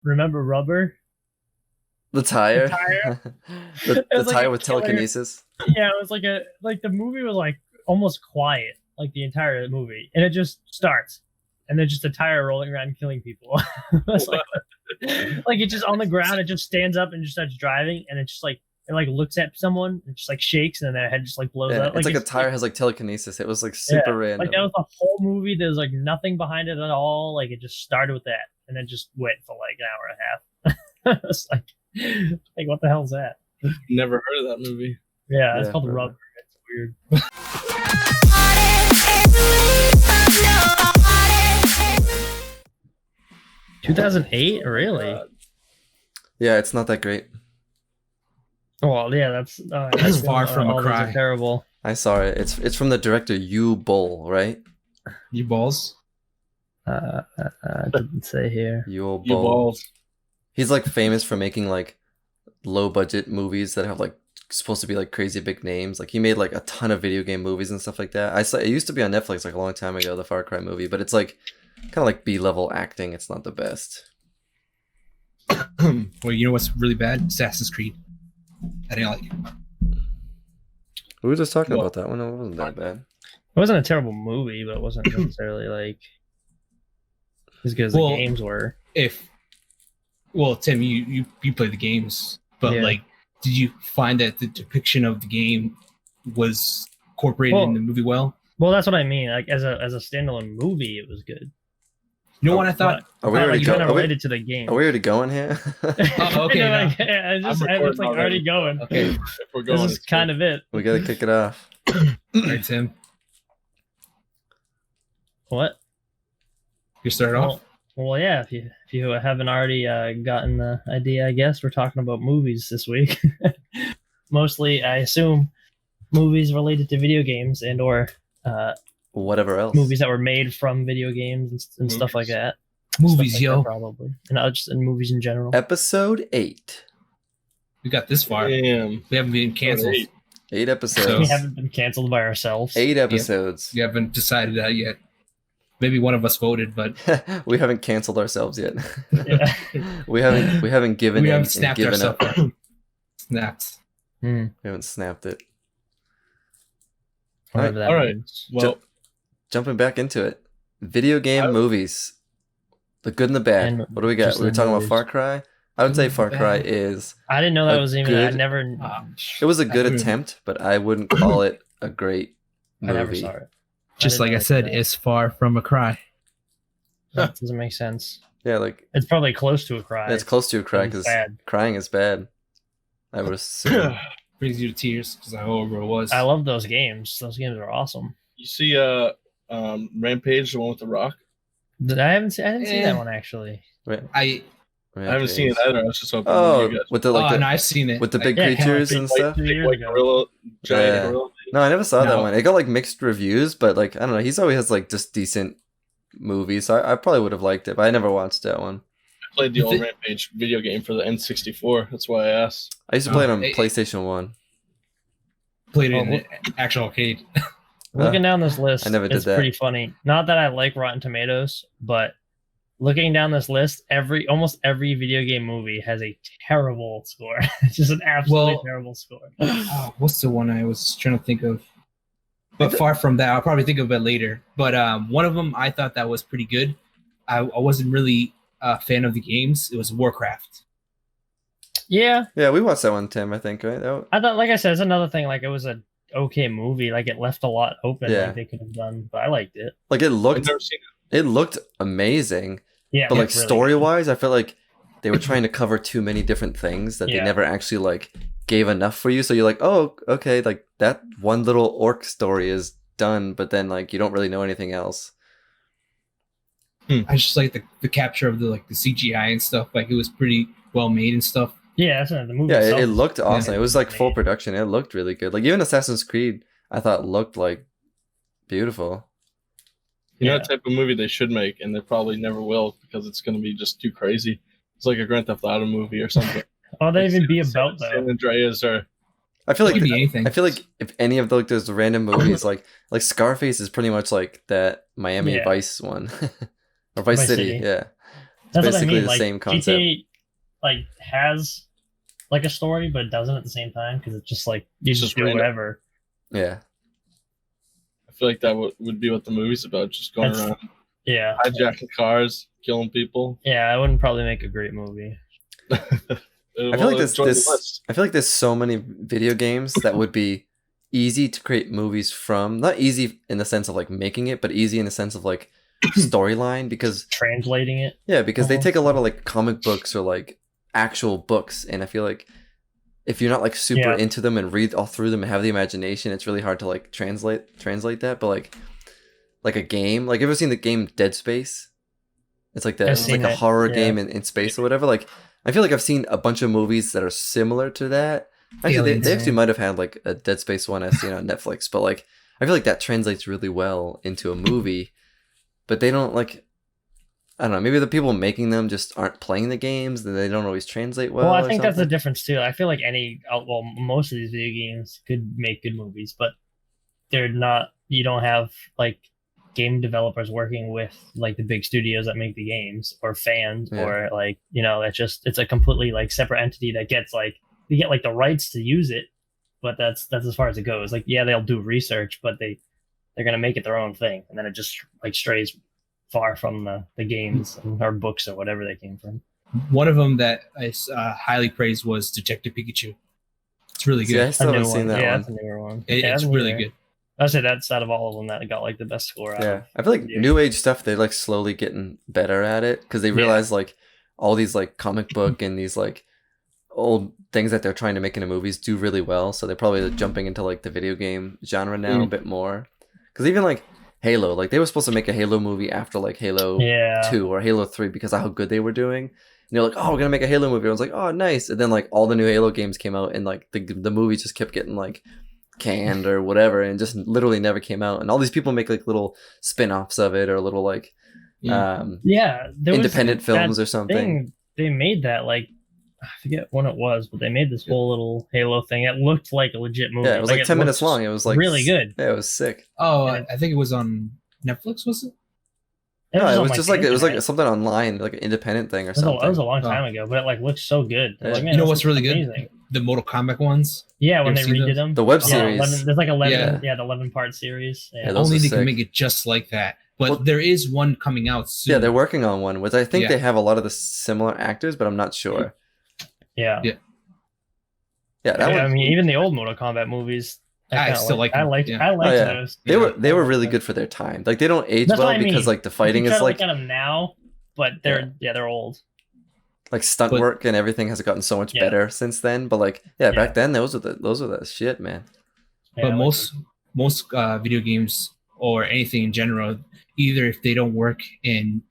Remember Rubber? The The tire, tire. the It was like tire a with killer. telekinesis. Yeah, it was like the movie was like almost quiet, like the entire movie, and it just starts, and then just a tire rolling around killing people. It's like it's just on the ground. It just stands up and just starts driving, and it's just like it like looks at someone, and just like shakes, and then their head just like blows Yeah, up. it's Like like a it's like tire has like telekinesis. It was like yeah, super like that random. was the whole movie. There's like nothing behind it at all. Like it just started with that, and then just went for like an hour and a half. It's like what the hell's that? Never heard of that movie. Yeah, it's Yeah, called Rubber. Rubber. It's weird. 2008, really? Yeah, it's not that great. Well, yeah, That's far from a all those are cry. terrible. I saw it. It's from the director Yu Bol, right? You balls. Didn't say here. Yu You Bol. balls. He's like famous for making like low budget movies that have like supposed to be like crazy big names. Like he made like a ton of video game movies and stuff like that. I saw it used to be on Netflix like a long time ago, the Far Cry movie, but it's like kind of like B-level acting. It's not the best. Well, you know what's really bad? Assassin's Creed. I didn't like it. We were just talking Well, about that one. It wasn't that bad. It wasn't a terrible movie, but it wasn't necessarily like as good as Well, the games were. Well, Tim, you play the games, but Yeah. like, did you find that the depiction of the game was incorporated in the movie well? Well, that's what I mean. Like as a standalone movie, it was good. You know what I thought? Are we Not, already like, go- kind of are we- related to the game. Are we already going here? Oh, okay. You know, now. like, it's I'm like recording already going. Okay. If we're going, This is kind of it. We gotta kick it off. All right, Tim, What? you start off. Well, yeah. If you haven't already gotten the idea, I guess we're talking about movies this week. Mostly, I assume, movies related to video games and or Whatever else. movies that were made from video games and stuff like Movies. that. Movies, Stuff like yo. that, probably, and just in movies in general. Episode 8. We got this far. Damn. We haven't been canceled. 8. 8 We episodes. haven't been canceled by ourselves. 8 episodes. We haven't decided that yet. Maybe one of us voted, but We haven't canceled ourselves yet. Yeah. we haven't given we in haven't and snapped given ourselves. up. Yet. Snapped. Hmm. We haven't snapped it. Whatever that All right. means. Well, Jumping back into it. Video game I- movies. The good and the bad. And What do we got? just We were the talking about movies. Far Cry. I would say Good Far and Cry bad. is I didn't know that a was even. I good- never. it was a good I- attempt, but I wouldn't call it a great I never movie. saw it. Just didn't like know I said, that. it's far from a cry. That doesn't make sense. Yeah, like It's probably close to a cry. it's close to a cry It's because bad. crying is bad. I would assume. Brings you to tears because I know where it was. I love those games. Those games are awesome. you see Rampage, the one with The Rock? I haven't seen. I didn't see Eh. that one actually. Wait, I I haven't seen it either. I was just hoping Oh, you guys with the like oh, the, no, I've seen it. with the big Yeah, creatures big and white stuff. Two big years white ago. gorilla, giant Yeah. gorilla. No, I never saw that No. one. It got like mixed reviews, but like I don't know. He's always has like just decent movies, so I probably would have liked it, but I never watched that one. I played the You old thi- Rampage video game for the N64. That's why I asked. I used to play it on it- PlayStation 1. Played it Oh, in an actual arcade. Looking down this list, I never did it's that. pretty funny. Not that I like Rotten Tomatoes, but looking down this list, almost every video game movie has a terrible score. It's just an absolutely Well- terrible score. Oh, what's the one I was trying to think of? But far from that, I'll probably think of it later. But one of them I thought that was pretty good. I wasn't really a fan of the games. It was Warcraft. Yeah, Yeah, we watched that one, Tim. I think right. I thought, like I said, it's another thing. Like it was a okay movie. Like it left a lot open. Yeah. Like they could have done, but I liked it. Like it I've looked, never seen it looked amazing, Yeah, but it like looked really story good. wise, I feel like they were trying to cover too many different things that they Yeah. never actually like gave enough for you. So you're like, oh, okay, like that one little orc story is done, but then like you don't really know anything else. I just like the capture of the CGI and stuff. Like it was pretty well made and stuff. Yeah, that's not the movie. Yeah, itself it is looked awesome. It was like full made. production. It looked really good. Like even Assassin's Creed, I thought looked like beautiful. You know Yeah. what type of movie they should make, and they probably never will because it's going to be just too crazy. It's like a Grand Theft Auto movie or something. What would that even be San about though? Andreas or I feel It like could be anything. I feel like if any of those random movies, like Scarface, is pretty much like that Miami Yeah. Vice one, or Vice Vice City. City. Yeah, That's what I basically mean. the Like same concept. GTA, like has like a story, but it doesn't at the same time because it's just like you It's just just do random. whatever. Yeah. I feel like that would be what the movie's about, just going That's- around Yeah, hijacking cars, killing people. yeah. It wouldn't probably make a great movie. I feel like I feel like there's so many video games that would be easy to create movies from. Not easy in the sense of like making it, but easy in the sense of like storyline because Translating it. yeah, because they almost. take a lot of like comic books or like actual books, and I feel like if you're not like super Yeah. into them and read all through them and have the imagination, it's really hard to like translate that. But like a game, like ever seen the game Dead Space? It's like I've it's like seen a it, horror yeah. game in space or whatever. Like I feel like I've seen a bunch of movies that are similar to that. Actually, Aliens. they actually might have had like a Dead Space one I've seen on Netflix, but like I feel like that translates really well into a movie. But they don't like. I don't know. Maybe the people making them just aren't playing the games, and they don't always translate well. Well, I or think that's the something. difference too. I feel like most of these video games could make good movies, but they're not. You don't have like game developers working with like the big studios that make the games or fans Yeah. or like it's a completely like separate entity that gets like you get like the rights to use it, but that's as far as it goes. Like yeah, they'll do research, but they're gonna make it their own thing, and then it just like strays far from the games or books or whatever they came from. One of them that I highly praised was Detective Pikachu. It's really See, I good. still A new haven't seen one. that Yeah, one. that's a newer one. It's Yeah, really good. I'd say that's out of all of them that got like the best score out Yeah, of. I feel like Yeah. new age stuff. They're like slowly getting better at it because they Yeah. realize like all these like comic book and these like old things that they're trying to make into movies do really well. So they're probably jumping into like the video game genre now a bit more. Because even like Halo, like they were supposed to make a Halo movie after like Halo Yeah. 2 or Halo 3 because of how good they were doing. And they're like, oh, we're gonna make a Halo movie. I was like, oh, nice. And then like all the new Halo games came out, and like the movie just kept getting like canned or whatever, and just literally never came out. And all these people make like little spin-offs of it or little like Yeah. Yeah. There was independent films that or something. thing, they made that like I forget when it was, but they made this whole little Halo thing. It looked like a legit movie. Yeah, it was like 10 minutes looked long. It was like really good. Yeah, it was sick. Oh, And I think it was on Netflix, was it? No, it on, was just like it was like internet. something online, like an independent thing or It was something. a long time ago, but it like looked so good. Yeah. Like, man, You know this what's is really good? amazing. The Mortal Kombat ones. Yeah, when You they ever seen redid those? them. The web Yeah, series. 11, there's like 11. Yeah. Yeah, the 11-part series. Yeah. Yeah, those Only are they can sick. make it just like that. But Well- there is one coming out soon. Yeah, they're working on one, which I think Yeah. they have a lot of the similar actors, but I'm not sure. Yeah. Yeah. Yeah, that Yeah, I one. mean, even the old Mortal Kombat movies. I kinda still like I them, liked. yeah. I liked Oh, yeah. those. They Yeah. were really good for their time. Like they don't age That's well what I because mean. like the fighting you is try to like look at them now, but they're old. like stunt But- work and everything has gotten so much Yeah. better since then. But like yeah, back Yeah. then those were the shit, man. Yeah, I But like most video games or anything in general, either if they don't work in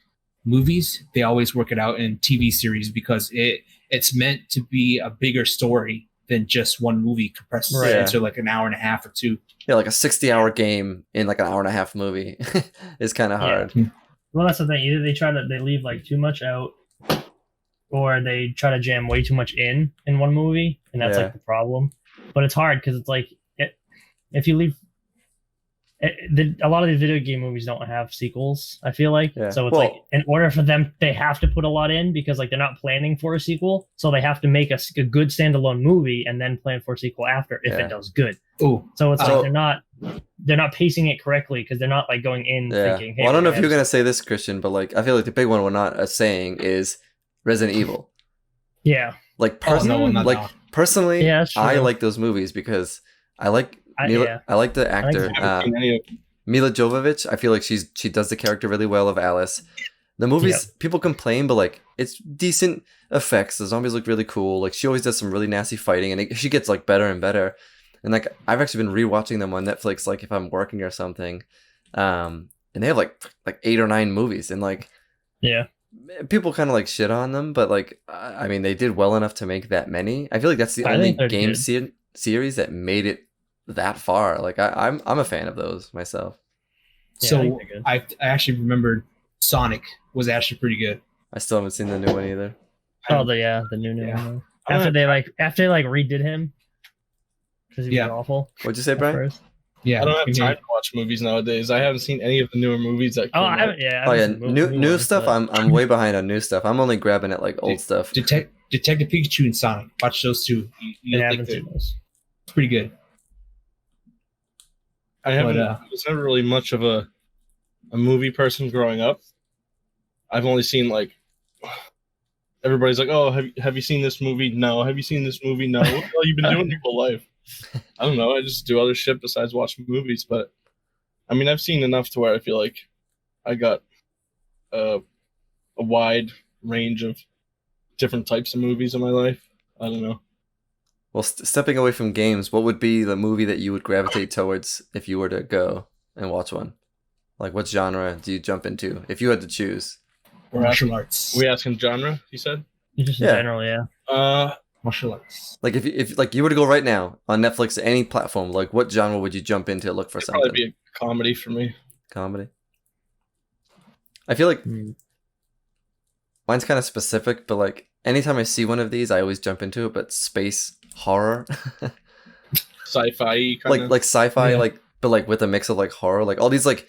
movies, they always work it out in TV series because it's meant to be a bigger story than just one movie compressed Right. into like an hour and a half or two. Yeah, like a 60-hour game in like an hour and a half movie is kind of Yeah. hard. Well, that's the thing. Either they leave like too much out, or they try to jam way too much in one movie, and that's Yeah. like the problem. But it's hard because it's like if you leave. A lot of these video game movies don't have sequels. I feel like Yeah. so it's Well- like in order for them, they have to put a lot in because like they're not planning for a sequel, so they have to make a good standalone movie and then plan for a sequel after if Yeah. it does good. Oh, So it's So- like they're not pacing it correctly because they're not like going in Yeah. thinking. Hey, Well, I don't know if we're you're gonna gonna say this, Christian, but like I feel like the big one we're not saying is Resident Evil. yeah, Like oh personally, no, not like that one. personally, Yeah, that's I true. like those movies because I like yeah. I like the think actor so. I haven't seen any of them. Mila Jovovich. I feel like she does the character really well of Alice. The movies people complain, but like it's decent effects. The zombies look really cool. Like she always does some really nasty fighting, and she gets like better and better. And like I've actually been rewatching them on Netflix, like if I'm working or something. And they have like 8 or 9 movies, and like Yeah. people kind of like shit on them, but like I mean they did well enough to make that many. I feel like that's the I only think they're game good. series that made it that far. Like I'm a fan of those myself. Yeah, I So think they're good. I actually remembered Sonic was actually pretty good. I still haven't seen the new one either. Oh, the new Yeah. one. After they redid him because he was Yeah. awful. What'd you say, at Brian? first. Yeah. I don't have can hear time to watch movies nowadays. I haven't seen any of the newer movies that Oh, came I out. haven't. Yeah. I Oh yeah, haven't seen new ones, stuff. but- I'm way behind on new stuff. I'm only grabbing at like old stuff. Detective Pikachu and Sonic. Watch those two. Yeah, I Think haven't they're seen those. pretty good. I haven't. But, I was never really much of a movie person growing up. I've only seen like everybody's like, "Oh, have you seen this movie? No. Have you seen this movie? No. What the hell you been doing your whole life?" I don't know. I just do other shit besides watch movies. But I mean, I've seen enough to where I feel like I got a wide range of different types of movies in my life. I don't know. Well, stepping away from games, what would be the movie that you would gravitate towards if you were to go and watch one? Like, what genre do you jump into if you had to choose? Martial arts. We asking genre? You said. Just in Yeah. general, yeah. Martial arts. Like, if like you were to go right now on Netflix, any platform, like what genre would you jump into to look for It'd something? probably be a comedy for me. Comedy. I feel like Hmm. mine's kind of specific, but like anytime I see one of these, I always jump into it. But space horror, Sci-fi kind of. like sci-fi, Yeah. like but like with a mix of like horror, like all these like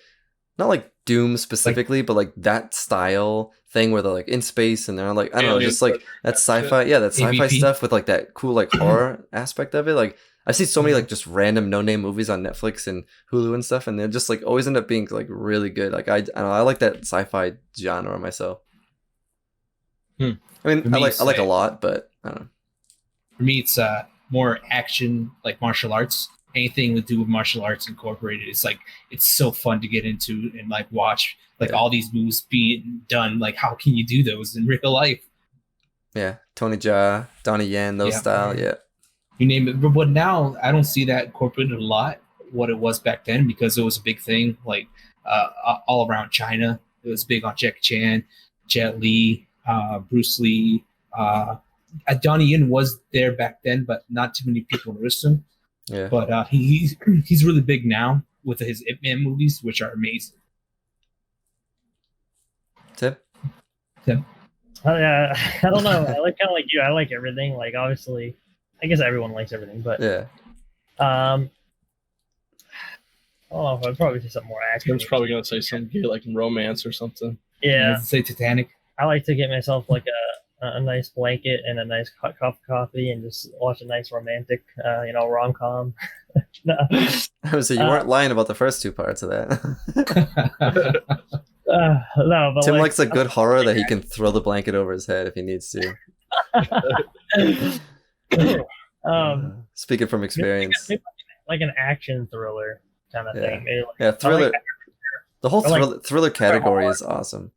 not like Doom specifically, but like that style thing where they're like in space and they're like I don't know, Alien just like that sci-fi, yeah, that sci-fi AVP. stuff with like that cool like horror aspect of it. Like I've seen so many like just random no-name movies on Netflix and Hulu and stuff, and they're just like always end up being like really good. Like I don't know, I like that sci-fi genre myself. Hmm. I mean, For me, I it's like a like- lot, but I don't know. For me, it's more action, like martial arts. Anything to do with martial arts incorporated. It's like it's so fun to get into and like watch like Yeah. all these moves being done. Like, how can you do those in real life? Yeah, Tony Jaa, Donnie Yen, those Yeah. style, yeah. You name it. But now I don't see that incorporated a lot. What it was back then, because it was a big thing. Like all around China, it was big on Jackie Chan, Jet Li, Bruce Lee. Donnie Yen was there back then, but not too many people noticed him. Yeah. But he's really big now with his Ip Man movies, which are amazing. Tip? Oh, yeah, I don't know. I like kind of like you. I like everything. Like obviously, I guess everyone likes everything, but Yeah. I don't know. I'd probably say something more action. Tim's probably gonna say some gay like romance or something. Yeah, Let's say Titanic. I like to get myself like a nice blanket and a nice cup of coffee and just watch a nice romantic, rom com. No. So you weren't lying about the first two parts of that. No, but Tim like, likes a good horror that he can throw the blanket over his head if he needs to. Speaking from experience. maybe like an action thriller kind of Yeah. thing. Maybe like, Yeah, thriller. I like- The whole I like- thriller category is awesome.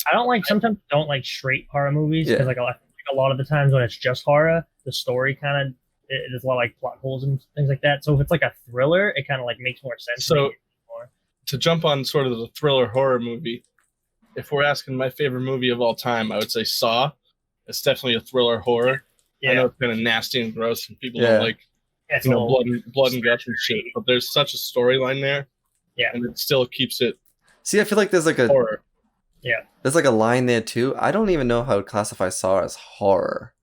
I don't like sometimes don't like straight horror movies because Yeah. like a lot of the times when it's just horror, the story kind of there's a lot of like plot holes and things like that. So if it's like a thriller, it kind of like makes more sense. to So- me more. To jump on sort of the thriller horror movie, if we're asking my favorite movie of all time, I would say Saw. It's definitely a thriller horror. I know Yeah, it's kind of nasty and gross, and people Yeah. don't like it's a little, blood and guts and shit. But there's such a storyline there, Yeah. and it still keeps it See, I feel like there's like a horror. line there too. I don't even know how to classify Saw as horror.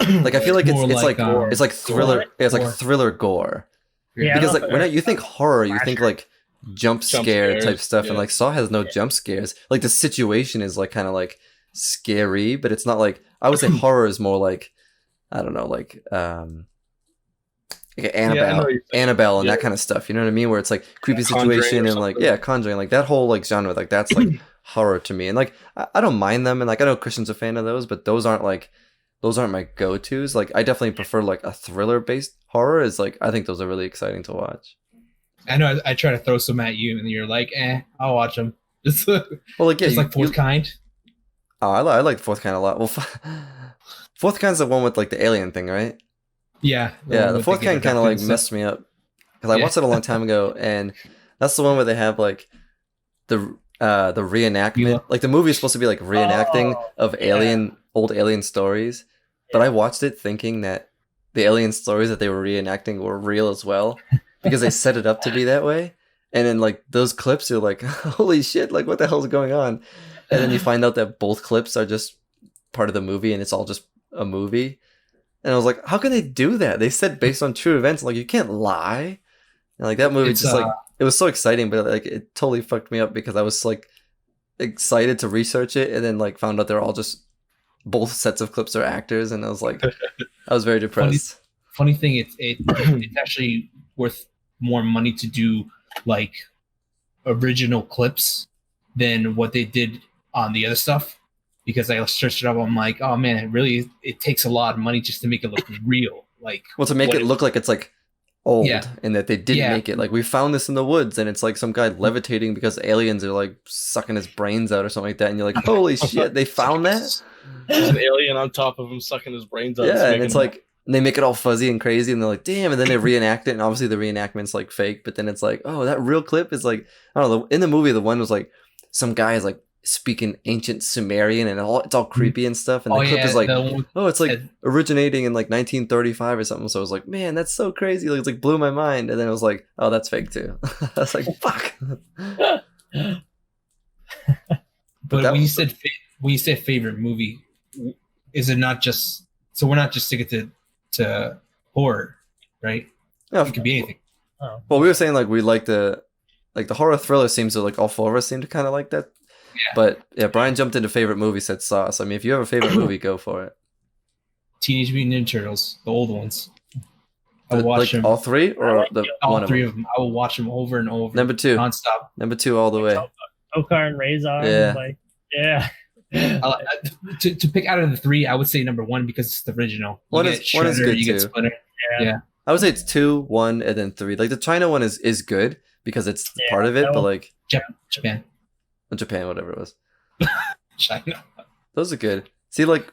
Like I feel like More it's like like, it's like thriller. gore. It's like Gore. thriller gore. Yeah, I Because don't like know. when you think horror, you think Slasher. like jump scare scares, type stuff, and yeah. like Saw has no Yeah. jump scares. Like the situation is like kind of like scary, but it's not like I would say horror is more like I don't know, like I know Annabelle, what you're saying. Annabelle, and Yeah. that kind of stuff. You know what I mean? Where it's like creepy Conjuring situation or and like something. Conjuring, like that whole like genre, like that's like horror to me. And like I don't mind them, and like I know Christian's a fan of those, but those aren't my go tos. Like I definitely prefer like a thriller based horror. Is like I think those are really exciting to watch. I know I try to throw some at you, and you're like, I'll watch them. Just, Well, like yeah, just like Fourth you- Kind. Oh, I like Fourth Kind a lot. Well, Fourth Kind's the one with like the alien thing, right? Yeah. Yeah, one the with Fourth Kind kind of like abductions. messed me up because I Yeah. watched it a long time ago, and that's the one where they have like the reenactment. Mila. Like the movie is supposed to be like reenacting Oh, of old alien stories, but I watched it thinking that the alien stories that they were reenacting were real as well because they set it up to be that way. And then like those clips, you're like, holy shit, like what the hell's going on? And then you find out that both clips are just part of the movie and it's all just a movie. And I was like, how can they do that? They said based on true events. Like you can't lie. And like that movie, It's, just like it was so exciting, but like it totally fucked me up because I was like excited to research it, and then like found out they're all just both sets of clips are actors, and I was like, I was very depressed. Funny thing, it's actually worth more money to do like original clips than what they did on the other stuff, because I searched it up. I'm like, oh man, it takes a lot of money just to make it look real. Like, Well, to make what it look like it's like old, Yeah. and that they didn't Yeah. make it like we found this in the woods, and it's like some guy levitating because aliens are like sucking his brains out or something like that, and you're like, holy shit, they found that. There's an alien on top of him sucking his brains out. Yeah, and making it's him- like they make it all fuzzy and crazy, and they're like, damn, and then they reenact it, and obviously the reenactment's like fake, but then it's like, oh, that real clip is like, I don't know, in the movie the one was like some guy is like speaking ancient Sumerian, and it's all creepy and stuff, and the clip is like, the one- oh, it's like said- originating in like 1935 or something. So I was like, man, that's so crazy. Like, it's like blew my mind. And then it was like, oh, that's fake too. I was like, fuck. But that when you was- said favorite movie, is it not just, so we're not just sticking to horror, right? Yeah, It could be anything. Oh. well, we were saying like we like the horror thriller seems to like all four of us seem to kind of like that. Yeah. But yeah, Brian jumped into favorite movie, said Sauce. I mean, if you have a favorite movie, go for it. Teenage Mutant Ninja Turtles, the old ones. I watch Like them, all three or like the all one three of of them. I will watch them over and over, Number two, nonstop. all the way. Okar and Razor. Yeah. Like, yeah. To pick out of the three, I would say number one because it's the original. You One get is Shredder, good you get too. Splinter. Yeah. I would say it's 2, 1, and then 3. Like the China one is good because it's Yeah, part of it, that but one- like Japan, Japan, whatever it was. China. Those are good. See, like,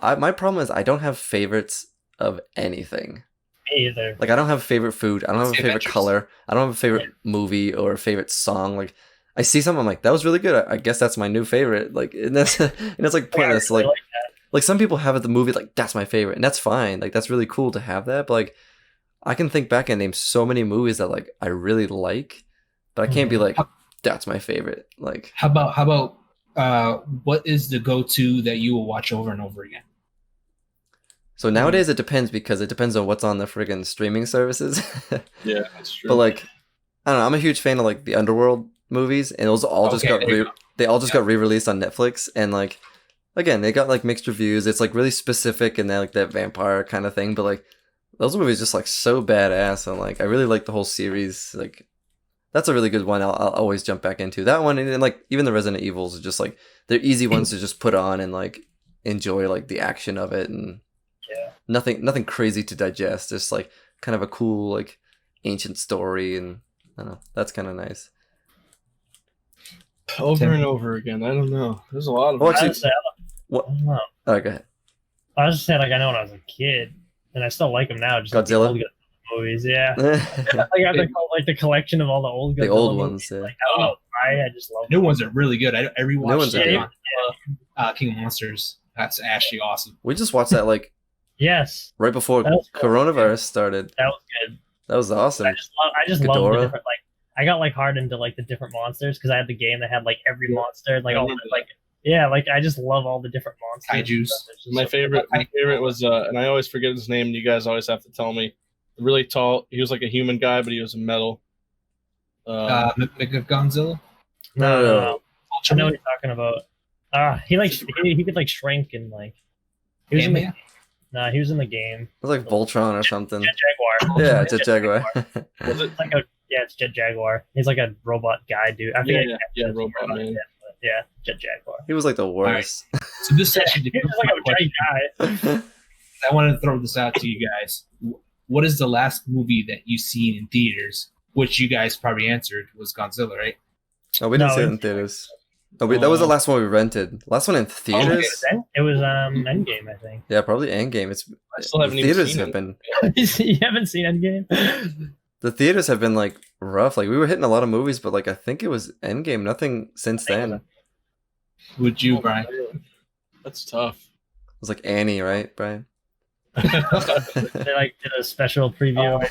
my problem is I don't have favorites of anything. Me either. Like, I don't have a favorite food. I don't have a Let's say favorite Avengers. color. I don't have a favorite movie or a favorite song. Like, I see something, I'm like, that was really good. I guess that's my new favorite. Like, and that's like pointless. I really Like, that. like some people have it the movie like that's my favorite, and that's fine. Like, that's really cool to have that. But like, I can think back and name so many movies that like I really like, but I can't be like that's my favorite. Like, How about what is the go-to that you will watch over and over again? so nowadays it depends because it depends on what's on the friggin' streaming services. Yeah, that's true. But like, I don't know. I'm a huge fan of like the Underworld movies, and those all just Okay, got there you go. they all just got re-released on Netflix, and like, again, they got like mixed reviews. It's like really specific and like that vampire kind of thing, but like those movies just like so badass, and like I really like the whole series. Like, that's a really good one. I'll always jump back into that one, and then like even the Resident Evils are just like they're easy ones to just put on and like enjoy like the action of it, and Yeah. nothing crazy to digest. Just like kind of a cool like ancient story, and I don't know, that's kind of nice. over and over again. I don't know. There's a lot of Well, them. actually- Honestly, What? I don't know. Oh, go ahead. I was just saying, like, I know when I was a kid, and I still like them now. Just Godzilla? like the old movies, yeah. the Like, I have like the collection of all the old Godzilla old movies. ones, yeah. Like, I don't know why, I just love New them. ones are really good. I New rewatched ones are it good. on King of Monsters. That's actually awesome. We just watched that like Yes, right before That was cool. coronavirus started. that was good. That was awesome. I just love the Ghidorah. different, like, I got like hard into like the different monsters because I had the game that had like every monster, like I all remember like yeah, like I just love all the different monsters. and Kaijus. stuff. It's just My so- favorite was, and I always forget his name. And you guys always have to tell me. Really tall. He was like a human guy, but he was in metal. Mega Godzilla. No, no, no. I know Ultraman. what you're talking about. He could like shrink and like he was in the, Ant-Man? nah, he was in the game. It was like Voltron or something. Jet Jaguar. Yeah, it's a Jaguar. Was it? It's like a it's Jet Jaguar. He's like a robot guy dude. I Yeah, forget yeah, exactly yeah, his robot name, man. but yeah, Jet Jaguar. He was like the worst. So this Yeah, actually he was like a giant guy. I wanted to throw this out to you guys. What is the last movie that you've seen in theaters? Which you guys probably answered was Godzilla, right? Oh, we didn't No, see it in it's- theaters. No, that was the last one we rented. Last one in theaters. It was Endgame, I think. Yeah, probably Endgame. It's I still haven't the even theaters seen have it. been You haven't seen Endgame? the theaters have been like rough. Like we were hitting a lot of movies, but like I think it was Endgame. Nothing since then. It Would you, Brian? That's tough. was like Annie, right, Brian? They like did a special preview a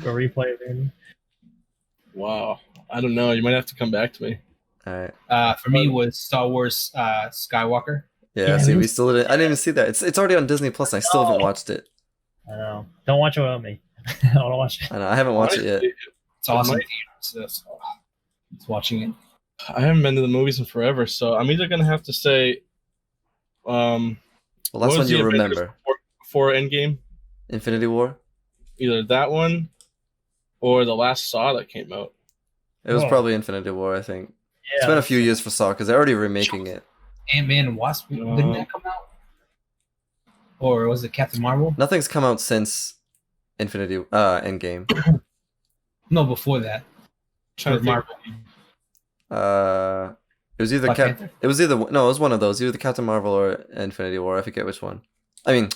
replay of it. Wow. I don't know. You might have to come back to me. All right. For me, was Star Wars Skywalker. Yeah. Yeah. See, we still didn't. I didn't even see that. It's already on Disney Plus. I still haven't watched it. I know. Don't watch it without me. I want to watch it. I know I haven't watched it yet. Honestly, It's awesome. might- It's watching it. I haven't been to the movies in forever, so I'm either gonna have to say, Well, that's what one was the you Avengers remember. before Endgame, Infinity War. either that one or the last Saw that came out. It was Oh. probably Infinity War, I think. Yeah, It's been a few years for Saw because they're already remaking it. Ant-Man and Wasp, didn't that come out? Or was it Captain Marvel? Nothing's come out since Endgame. No, before that. Trying to think. Marvel. It was either Black Panther? it was one of those, either Captain Marvel or Infinity War. I forget which one. I mean,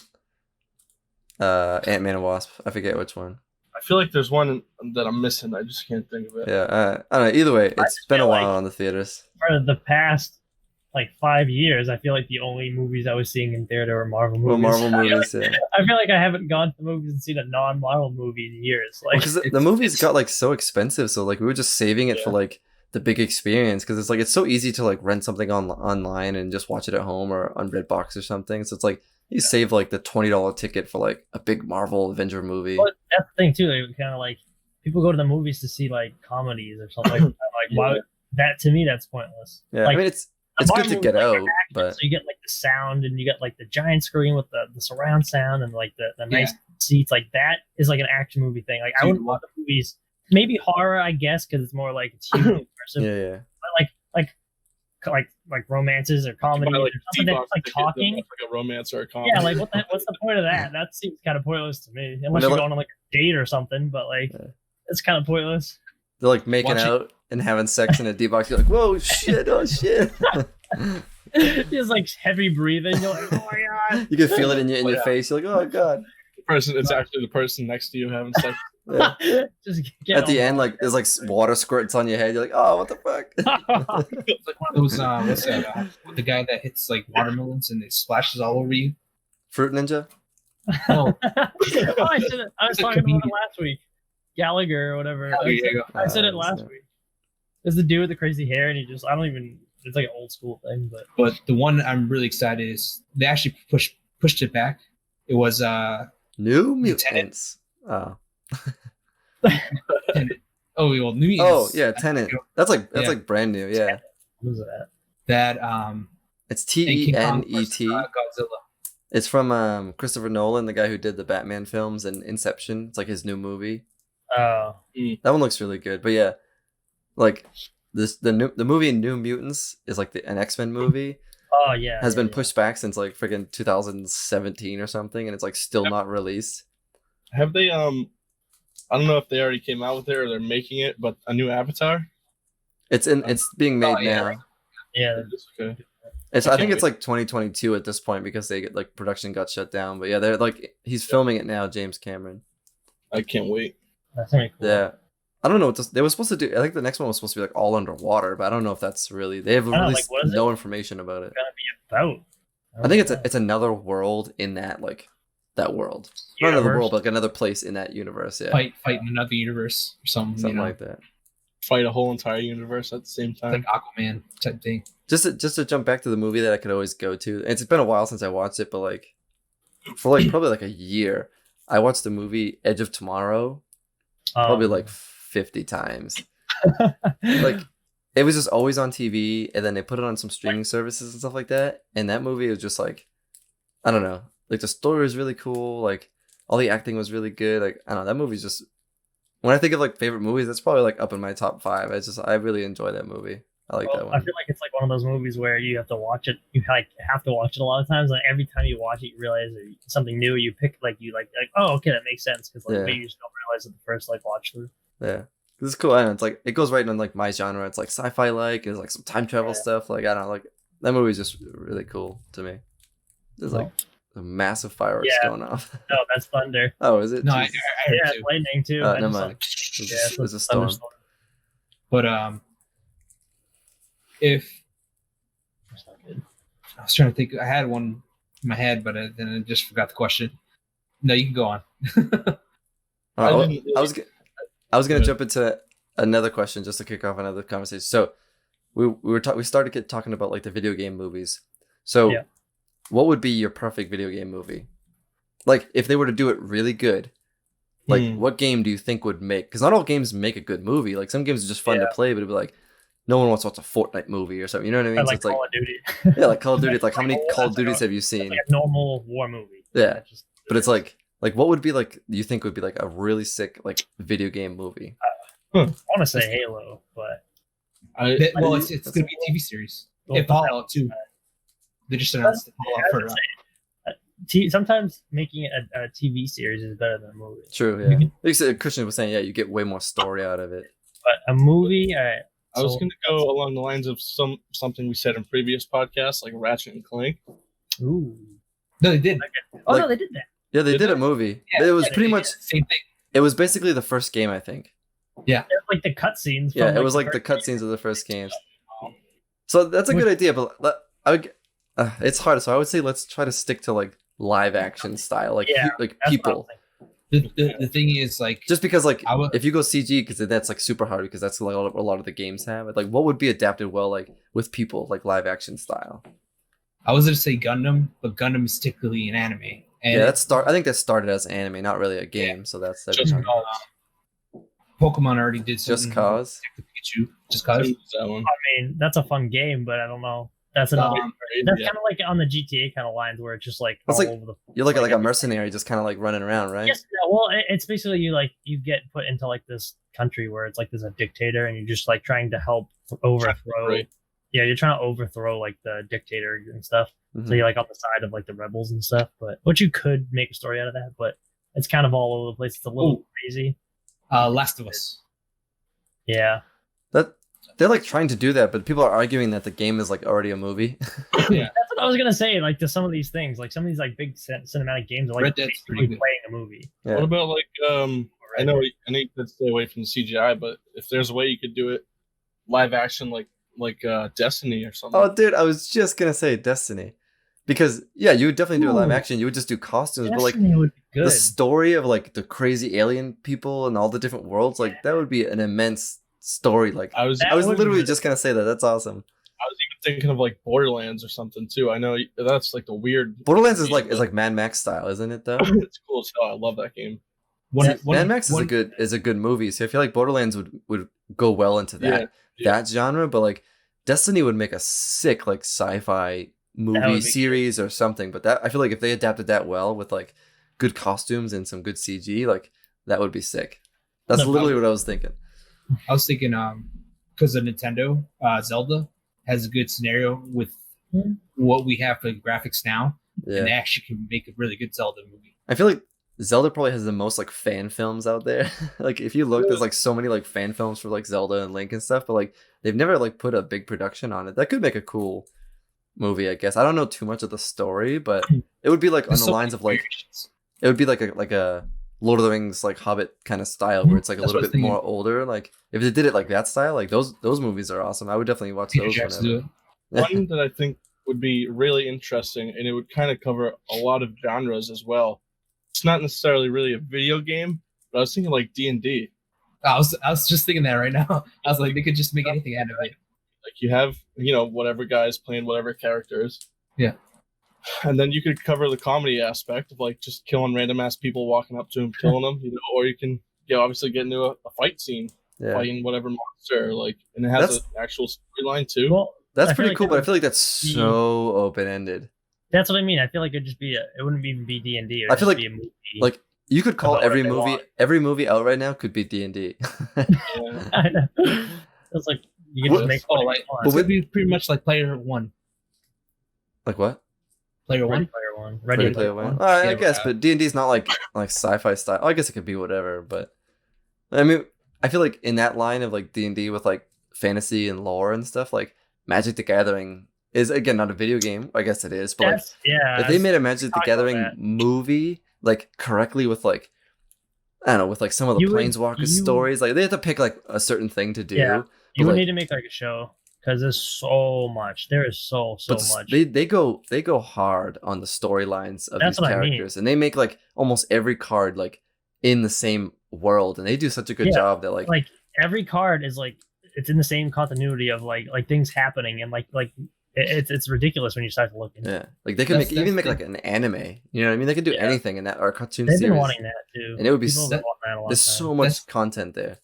Ant-Man and Wasp. I forget which one. I feel like there's one that I'm missing. I just can't think of it. Yeah, I don't know. Either way, it's just been a feel while like- on the theaters. For the past like 5 years, I feel like the only movies I was seeing in theater were Marvel Well, movies. Marvel movies, yeah. I feel like I haven't gone to the movies and seen a non-Marvel movie in years. Like, Because the it's- movies it's- got like so expensive, so like we were just saving it for like the big experience. Because it's like it's so easy to like rent something online and just watch it at home or on Redbox or something. So it's like you save like the $20 ticket for like a big Marvel Avenger movie. but that's the thing too. They kind of like people go to the movies to see like comedies or something like that. Like, why would, that to me that's pointless. Yeah, like, I mean it's the good Marvel to get movies, like, out, but so you get like the sound and you get like the giant screen with the surround sound and like the nice Yeah. seats. Like that is like an action movie thing. Like I Dude, wouldn't want the movies. Maybe horror, I guess, because it's more like it's human immersive. yeah. Like romances or comedies Buy, like, or something D-Box that's like ticket that talking. looks like a romance or a comedy. Yeah, like what's the point of that? That seems kind of pointless to me. Unless they're you're like- going on like a date or something, but like Yeah. it's kind of pointless. They're like making Watch it. out and having sex in a D-box. You're like, whoa, shit, oh shit. Just like heavy breathing. You're like, oh my god. You can feel it in your Yeah. face. You're like, oh god. It's actually the person next to you having sex. Yeah. Just get At the on end, like there's like water squirts on your head. You're like, oh, what the fuck? board. It's like one of those, what's that? With the guy that hits like watermelons and it splashes all over you. Fruit Ninja. Oh, Oh, I said it. I was It's a talking about comedian. it last week. Gallagher or whatever. there you go. I said it Uh, last so- week. There's the dude with the crazy hair, and he just, I don't even, it's like an old school thing, but But the one I'm really excited is they actually pushed it back. It was New Lieutenant. Mutants. Oh. well, New Oh Mutants, yeah, Tenant. That's Yeah. like brand new. Yeah, what was that? that it's and King Kong Tenet. versus, Godzilla. It's from Christopher Nolan, the guy who did the Batman films and Inception. It's like his new movie. Oh, That one looks really good. But yeah, like the movie New Mutants is like an X-Men movie. oh yeah. Has yeah, been yeah. pushed back since like freaking 2017 or something, and it's like still not released. Have they? I don't know if they already came out with it or they're making it, but a new Avatar. It's being made Oh, yeah, now. right. Yeah, Okay. It's I I think can't it's like 2022 at this point because they like production got shut down. But yeah, they're like he's filming it now, James Cameron. I can't wait. that's gonna be cool. Yeah. I don't know what they were supposed to do. I think the next one was supposed to be like all underwater, but I don't know if that's really they have I don't know, released like, what is no information about it. Gonna be about. I think it's another world in that that world. Not another Universe. world, but like another place in that universe. Yeah. Fight in another universe or something. Something you know, like that. Fight a whole entire universe at the same time. like Aquaman type thing. Just to jump back to the movie that I could always go to. It's been a while since I watched it, but like for like probably like a year, I watched the movie Edge of Tomorrow probably like 50 times. Like it was just always on TV, and then they put it on some streaming services and stuff like that. And that movie was just like, I don't know, like the story was really cool, like all the acting was really good. Like I don't know, that movie's just when I think of like favorite movies, that's probably like up in my top 5. I really enjoy that movie. I like that I one. feel like it's like one of those movies where you have to watch it. You like have to watch it a lot of times. Like every time you watch it, you realize that something new. You pick like oh okay, that makes sense because like Yeah. maybe you just don't realize it the first like watch through. Yeah. It's cool. I know it's like it goes right in like my genre. It's like sci-fi like, there's like some time travel Yeah. stuff. Like I don't know, like that movie's just really cool to me. There's like a massive fireworks Yeah. going off. No, that's thunder. Oh, is it? No, I Jesus. heard Yeah, too. it's lightning too. Oh, I never just, mind. like, It's yeah, just- it's it's a storm. thunderstorm. But if That's not good. I was trying to think, I had one in my head, but then I just forgot the question. No, you can go on. All right, didn't I was gonna Good. jump into another question just to kick off another conversation. So we started talking about like the video game movies. So Yeah. what would be your perfect video game movie? Like if they were to do it really good, Like, what game do you think would make? Because not all games make a good movie. Like, some games are just fun to play, but it'd be like, no one wants to watch a Fortnite movie or something. You know what I mean? I So like it's like, Call of Duty. yeah, like Call of Duty. It's like, how many That's Call of like Duties a- have you seen? Like a normal war movie. Yeah. Just- But it's like what would be like? You think would be like a really sick like video game movie? I want to say Halo, but Well, it's going to be a TV series. Well, If Fallout 2. They just announced I Fallout would for. say, sometimes making a TV series is better than a movie. True. Yeah. Like you said, Christian was saying, yeah, you get way more story out of it. But a movie, I was going to go along the lines of something we said in previous podcasts, like Ratchet and Clank. Ooh. No, they did. Oh Like- no, they did that. Yeah, they Did did they? a movie. Yeah, It was yeah, pretty they much. Same thing. It was basically the first game, I think. It was like the cutscenes. Yeah, from, it was like the first- cutscenes of the first games. So that's a good idea, but I would. It's hard, so I would say let's try to stick to like live action style, like Yeah, like That's what I was people. thinking. The thing is, like, Just because like I would- if you go CG, because that's like super hard because that's like a lot of the games have. Like what would be adapted well like with people like live action style? I was going to say Gundam, but Gundam is typically an anime. And Yeah, I think that started as anime, not really a game. So that's Just fine. Pokemon already did Just something cause. with Pikachu. Just cause. That one. I mean, that's a fun game, but I don't know. That's another. That's Yeah. kind of like on the GTA kind of lines where it's just like It's all like- over the. You're like a mercenary, just kind of like running around, right? Yes, yeah, well, it's basically you get put into like this country where it's like there's a dictator and you're just like trying to help overthrow. Right. Yeah, you're trying to overthrow like the dictator and stuff. Mhm. So you're like on the side of like the rebels and stuff. But which you could make a story out of that, but it's kind of all over the place. It's a little crazy. Last of Us. Yeah. That they're like trying to do that, but people are arguing that the game is like already a movie. Yeah. That's what I was gonna say. Like to some of these things, like some of these like big cinematic games are like Red Dead's basically pretty good. playing a movie. Yeah. What about like I know I need to stay away from the CGI, but if there's a way you could do it live action like Destiny or something. Oh, dude, I was just gonna say Destiny, because yeah, you would definitely do a live Ooh. action. You would just do costumes, but like Destiny would be good. the story of like the crazy alien people and all the different worlds, like that would be an immense story. Like I was That I was would be literally good. just gonna say that. That's awesome. even thinking of like Borderlands or something too. I know that's like the weird. Borderlands is like Mad Max style, isn't it? Though It's cool as hell. I love that game. Mad Max is a good movie, so I feel like Borderlands would go well into that Yeah. that genre. But like Destiny would make a sick like sci-fi movie would be series or something. But that I feel like if they adapted that well with like good costumes and some good CG, like that would be sick. That's No, literally what I was thinking. I was thinking, because of Nintendo, Zelda has a good scenario with what we have for graphics now, and they Yeah, actually can make a really good Zelda movie. I feel like Zelda probably has the most like fan films out there. Like if you look, there's like so many like fan films for like Zelda and Link and stuff, but like they've never like put a big production on it. That could make a cool movie, I guess. I don't know too much of the story, but it would be like on There's the so lines many of like variations. it would be like a Lord of the Rings like Hobbit kind of style where it's like a That's little what I bit was more older. Like if they did it like that style, like those movies are awesome. I would definitely watch Peter those Jackson do whenever. it. One that I think would be really interesting, and it would kind of cover a lot of genres as well. It's not necessarily really a video game, but I was thinking like D&D. I was just thinking that right now. I was like, they could just make anything out of it. Like you have, whatever guys playing whatever characters. Yeah. And then you could cover the comedy aspect of like just killing random ass people, walking up to them, killing them, or you can, obviously get into a fight scene, Yeah, fighting whatever monster, and it has That's- an actual storyline too. Well, that's I feel pretty like cool. that But I would feel like that's be- so open ended. That's what I mean. I feel like it'd just be it wouldn't even be D&D. I feel like- be a movie. Like you could call About every what they movie out right now could be D&D. Yeah. I know. It's like you can What- just make Oh, whatever like, you want. but it's with- gonna be pretty much like Player One. Like what? Player Ready One. Player One. Ready Ready Player Player One? One. I Yeah, guess, but, but D&D is not like sci-fi style. I guess it could be whatever, but I mean, I feel like in that line of like D&D with like fantasy and lore and stuff, like Magic the Gathering is again not a video game. I guess it is, but like That's, yeah. if they made a Magic the talking about Gathering that. movie like correctly with like I don't know, with like some of the You would- Planeswalker you- stories, like they have to pick like a certain thing to do. Yeah, but, you would like, need to make like a show because there's so much. There is so but much. they go hard on the storylines of That's these what I mean. characters, and they make like almost every card like in the same world, and they do such a good Yeah, job that like Like every card is like it's in the same continuity of like things happening and like It's ridiculous when you start to look into it. Yeah, like they could That's- even make that's like an anime. You know what I mean? They could do Yeah. anything in that or a cartoon They've series. been wanting that too. And it would be People have been wanting that a long There's time. so much That's- content there.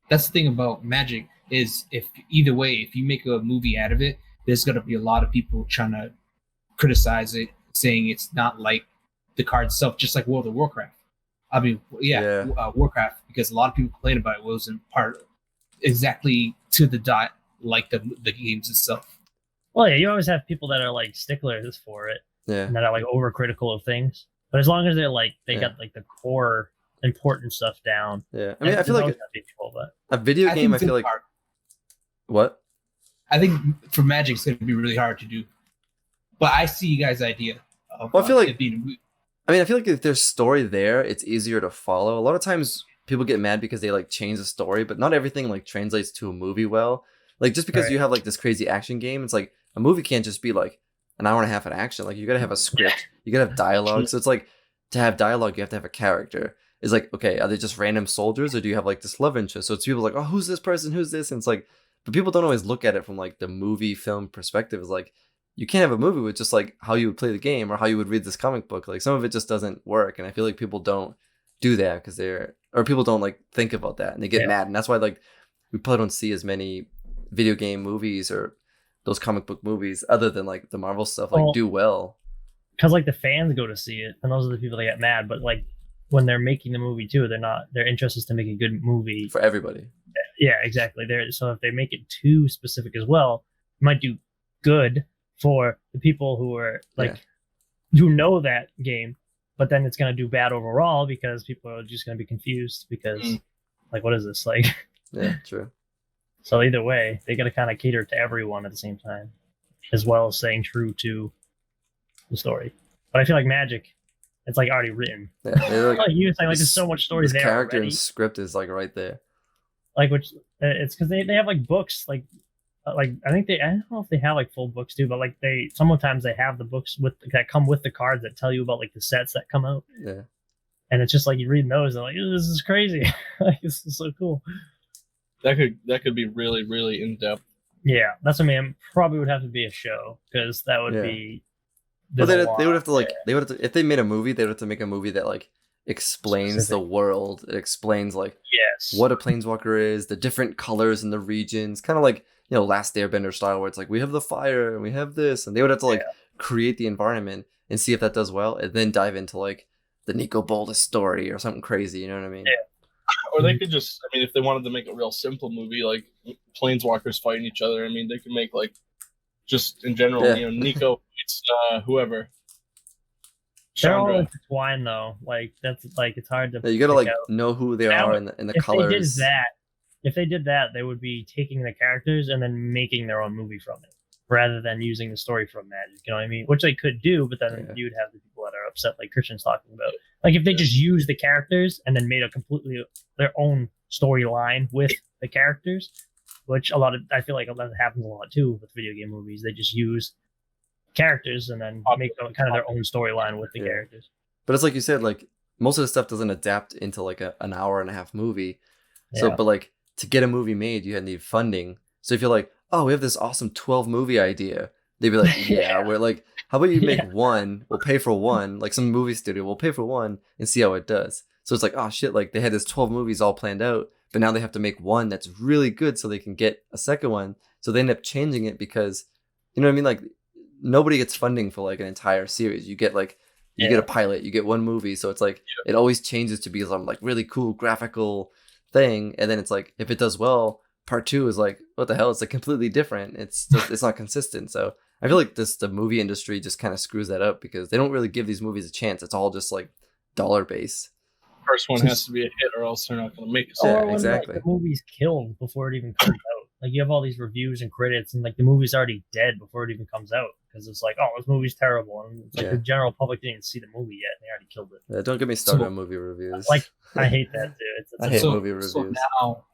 That's the thing about Magic is if either way, if you make a movie out of it, there's gonna be a lot of people trying to criticize it, saying it's not like the card itself, just like World of Warcraft. I mean, Yeah. Warcraft, because a lot of people complain about it wasn't part exactly to the dot like the games itself. Well, yeah, you always have people that are like sticklers for it Yeah, and that are like overcritical of things. But as long as they're like they Yeah. got like the core important stuff down. yeah. I mean, I there's feel like always gonna be people, but a video I game. think I feel it's like hard. what? I think for Magic, it's going to be really hard to do. But I see you guys' idea. Of, Well, I feel like- it being, I mean, I feel like if there's story there, it's easier to follow. A lot of times people get mad because they like change the story, but not everything like translates to a movie well. Like just because Right. you have like this crazy action game, it's like a movie can't just be like an hour and a half of action. Like you gotta have a script, you gotta have dialogue. So it's like to have dialogue, you have to have a character. It's like, okay, are they just random soldiers or do you have like this love interest? So it's people like, oh, who's this person? Who's this? And it's like, but people don't always look at it from like the movie film perspective. It's like you can't have a movie with just like how you would play the game or how you would read this comic book. Like some of it just doesn't work. And I feel like people don't do that because people don't like think about that and they get Yeah. mad. And that's why like we probably don't see as many video game movies or those comic book movies other than like the Marvel stuff like Well, do well. because like the fans go to see it, and those are the people that get mad. But like when they're making the movie too, their interest is to make a good movie. For everybody. Yeah, exactly. So if they make it too specific as well, it might do good for the people who are like who know that game, but then it's gonna do bad overall because people are just gonna be confused because like what is this like? Yeah, true. So either way, they gotta kind of cater to everyone at the same time, as well as staying true to the story. But I feel like Magic, it's like already written. Yeah, they're Like you saying, like there's so much story this there character already. and script is like right there. Like which it's because they have like books like I think I don't know if they have like full books too, but like sometimes they have the books that come with the cards that tell you about like the sets that come out, Yeah. and it's just like you read those and like this is crazy, like this is so cool. That could be really, really in depth. Yeah, that's what I mean. Probably would have to be a show because that would Yeah. be. Well, there's a they would lot have to like there. they would have to if they made a movie, they would have to make a movie that like explains the Specific. world. It explains like Yes. what a planeswalker is, the different colors in the regions, kind of like Last Airbender style, where it's like we have the fire and we have this, and they would have to like create the environment and see if that does well, and then dive into like the Nico Boldus story or something crazy. You know what I mean? Yeah. Or they could just, I mean, if they wanted to make a real simple movie, like planeswalkers fighting each other, I mean, they could make like, just in general, Yeah. Nico fights whoever. They're all Chandra. intertwined though. Like that's like it's hard to. Yeah, you gotta pick like out. know who they That are would- in the If colors. they did that, they would be taking the characters and then making their own movie from it, rather than using the story from Magic. You know what I mean? Which they could do, but then Yeah. you'd have the people that are upset, like Christian's talking about. Like if they just used the characters and then made a completely their own storyline with the characters, which I feel like that happens a lot too with video game movies. They just use characters and then make kind of their own storyline with the Yeah. characters. But it's like you said, like most of the stuff doesn't adapt into like an hour and a half movie. So, Yeah. but like to get a movie made, you need funding. So if you're like, oh, we have this awesome 12 movie idea, they'd be like, yeah, Yeah. we're like, how about you make Yeah. one? We'll pay for one, like some movie studio, we'll pay for one and see how it does. So it's like, oh shit, like they had this 12 movies all planned out, but now they have to make one that's really good so they can get a second one. So they end up changing it because, you know what I mean? Like nobody gets funding for like an entire series. You get like, you get a pilot, you get one movie. So it's like, it always changes to be some like really cool graphical thing. And then it's like, if it does well, part two is like, what the hell? It's like completely different. It's just, it's not consistent. So I feel like the movie industry just kind of screws that up because they don't really give these movies a chance. It's all just like dollar based. First one has to be a hit, or else they're not going to make it. Yeah, Or when exactly. like, the movie's killed before it even comes out. Like you have all these reviews and credits, and like the movie's already dead before it even comes out because it's like, oh, this movie's terrible, and it's like Yeah. the general public didn't even see the movie yet, and they already killed it. Don't get me started So- on movie reviews. Like I hate that too. It's I hate so, movie so reviews. now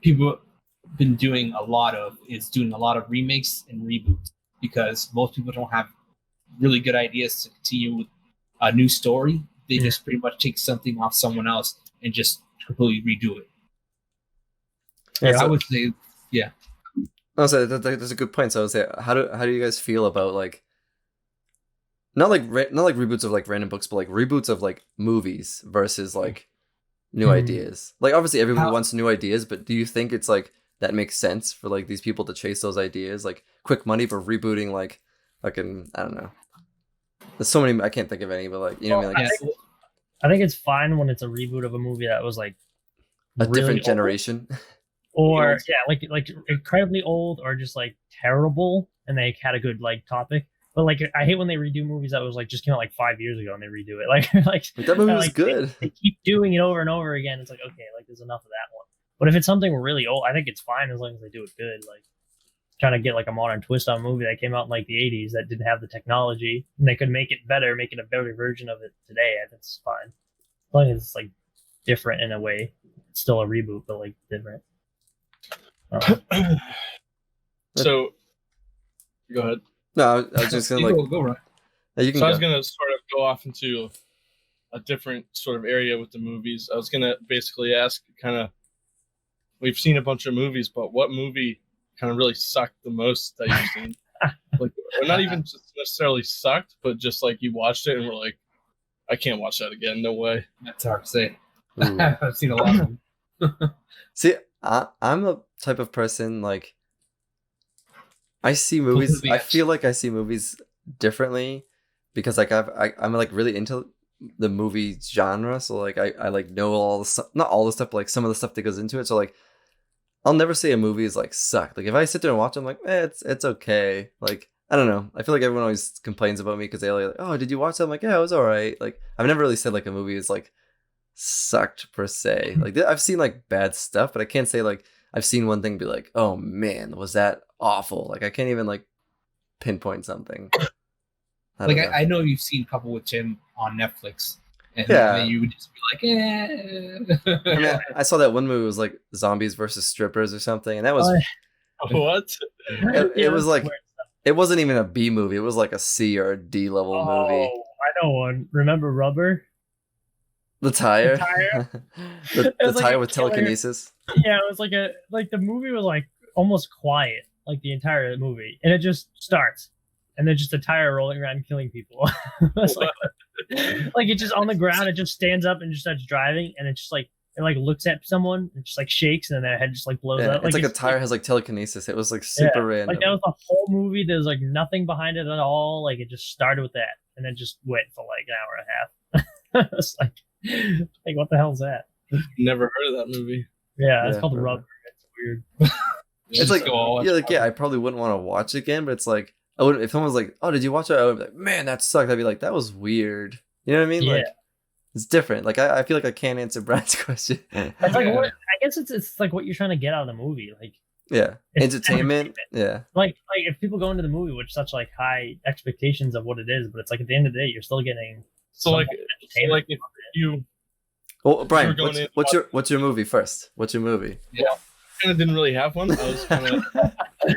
people have been doing a lot of remakes and reboots because most people don't have really good ideas to continue with a new story. They Yeah. just pretty much take something off someone else and just completely redo it. Yeah, I so- would say, Oh, so that's a good point. So I was saying, how do you guys feel about like not like reboots of like random books, but like reboots of like movies versus like new ideas? Like obviously everybody How- wants new ideas, but do you think it's like that makes sense for like these people to chase those ideas, like quick money for rebooting like fucking I don't know. There's so many I can't think of any, but like you know what I mean, like Yeah, I think it's fine when it's a reboot of a movie that was like a really different old, generation. or yeah, like incredibly old or just like terrible, and they had a good like topic. But like I hate when they redo movies that was like just came out like 5 years ago and they redo it. Like like Like, that movie was like good. they keep doing it over and over again. It's like okay, like there's enough of that one. But if it's something really old, I think it's fine as long as they do it good. Like trying to get like a modern twist on a movie that came out in like the 80s that didn't have the technology and they could make it better, make it a better version of it today. I think it's fine. As long as it's like different in a way. It's still a reboot, but like different. So, go ahead. No, I was just gonna like go right. you can So I was go. gonna sort of go off into a different sort of area with the movies. I was gonna basically ask, kind of, we've seen a bunch of movies, but what movie kind of really sucked the most that you've seen? Like, or not even just necessarily sucked, but just like you watched it and were like, I can't watch that again. No way. That's hard to say. Ooh. I've seen a lot of them. See, I'm the type of person like I see movies. Completely I feel like I see movies differently because like I'm like really into the movie genre. So like I like know all the stuff, not all the stuff, but like some of the stuff that goes into it. So like I'll never say a movie is like sucked. Like if I sit there and watch, it, I'm like, it's okay. Like I don't know. I feel like everyone always complains about me because they're like, oh, did you watch that? I'm like, yeah, it was all right. Like I've never really said like a movie is like sucked per se. Like I've seen like bad stuff, but I can't say like I've seen one thing and be like, oh man, was that awful? Like I can't even like pinpoint something. I don't Like know. I know you've seen a couple with Tim on Netflix, and Yeah. then you would just be like, eh. I mean, I saw that one movie was like zombies versus strippers or something, and that was What? it was like it wasn't even a B movie. It was like a C or a D level movie. Oh, I know one. Remember Rubber? The tire, tire? the It was like tire a with killer. telekinesis. Yeah, it was like the movie was like almost quiet, like the entire movie, and it just starts, and then just a tire rolling around killing people. It's like it just on the ground, it just stands up and just starts driving, and it just like it like looks at someone, and just like shakes, and then their head just like blows Yeah, up. it's like a tire has like telekinesis. It was like super random. Like that was the whole movie. There's like nothing behind it at all. Like it just started with that, and then just went for like an hour and a half. It's like what the hell is that? Never heard of that movie. Yeah, it's Yeah, called Rubber. Rubber. It's weird. It's like go all yeah, like yeah, I probably wouldn't want to watch it again, but it's like I would if someone was like, "Oh, did you watch it?" I would be like, "Man, that sucked." I'd be like, "That was weird." You know what I mean? Yeah. Like it's different. Like I feel like I can't answer Brad's question. It's like what I guess it's like what you're trying to get out of the movie. Like Yeah, it's entertainment. Yeah, like if people go into the movie with such like high expectations of what it is, but it's like at the end of the day, you're still getting So like, entertainment. if you well, Brian, going in- what's your movie first? What's your movie? kind of didn't really have one, I was kind of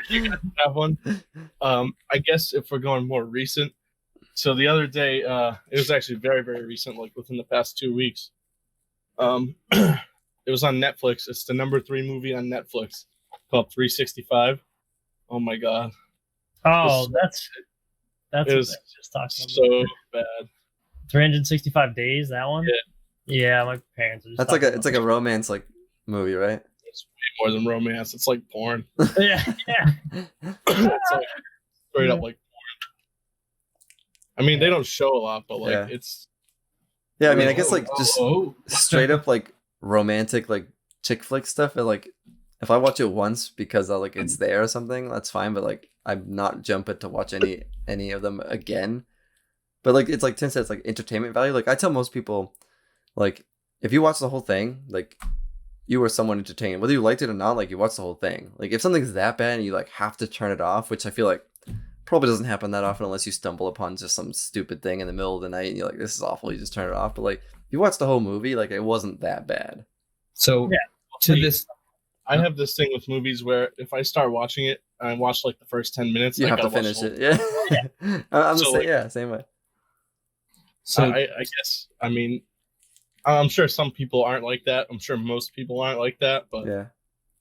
you guys have one. I guess if we're going more recent, so the other day, it was actually very, very recent, like within the past 2 weeks. It was on Netflix. It's the number 3 movie on Netflix called 365. Oh my god, Oh, that's it what was I was just talking so about. bad. 365 days. That one. Yeah, my parents. Are just That's like talking it's like a romance like movie, right? It's way more than romance. It's like porn. about- yeah. It's like straight up like porn. I mean, they don't show a lot, but like Yeah. it's Yeah, I mean, I guess like Oh, just oh. straight up like romantic like chick flick stuff. And, like if I watch it once because like it's there or something, that's fine. But like I'm not jumping to watch any of them again. But like it's like Tim said, it's like entertainment value. Like I tell most people, like if you watch the whole thing, like you were someone entertained, whether you liked it or not. Like you watch the whole thing. Like if something's that bad and you like have to turn it off, which I feel like probably doesn't happen that often unless you stumble upon just some stupid thing in the middle of the night and you're like, this is awful. You just turn it off. But like if you watch the whole movie, like it wasn't that bad. So Yeah. to this, I have this thing with movies where if I start watching it and I watch like the first 10 minutes, You I have to gotta watch finish the it. whole- Yeah. I'm the So, same. like- Yeah, same way. so I guess, I mean, I'm sure some people aren't like that. I'm sure most people aren't like that, but Yeah.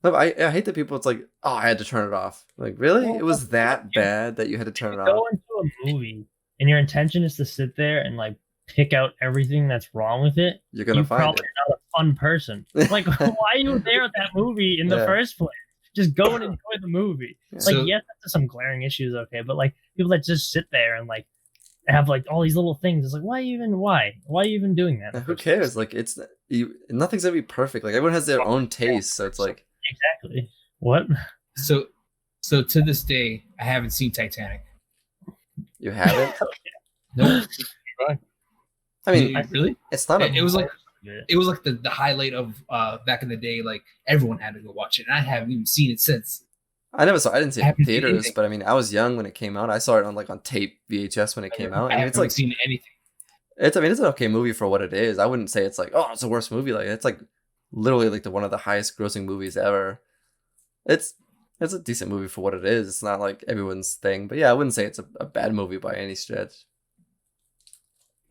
No, but I hate that people. It's like, oh, I had to turn it off. Like, really? Well, It was that you- bad that you had to turn it Go off? into a movie and your intention is to sit there and like pick out everything that's wrong with it. You're gonna You find probably it. are not a fun person. Like, why are you there at that movie in the Yeah. first place? Just go and enjoy the movie. Yeah. Like, So- yes, that's some glaring issues, okay, but like people that just sit there and like have like all these little things. It's like, why are you even doing that? in the Who first place? cares? Like, it's nothing's gonna be perfect. Like, everyone has their own taste, so it's like, Exactly. What? So to this day, I haven't seen Titanic. you haven't. No, I mean, really? it's not a. It was like the highlight of back in the day. Like everyone had to go watch it, and I haven't even seen it since. I never saw. I didn't see it in haven't seen theaters, anything. but I mean, I was young when it came out. I saw it on tape VHS when it came out. I I mean, haven't it's like seen anything. it's. I mean, it's an okay movie for what it is. I wouldn't say it's like, oh, it's the worst movie. Like, it's like literally like one of the highest grossing movies ever. It's a decent movie for what it is. It's not like everyone's thing, but yeah, I wouldn't say it's a bad movie by any stretch.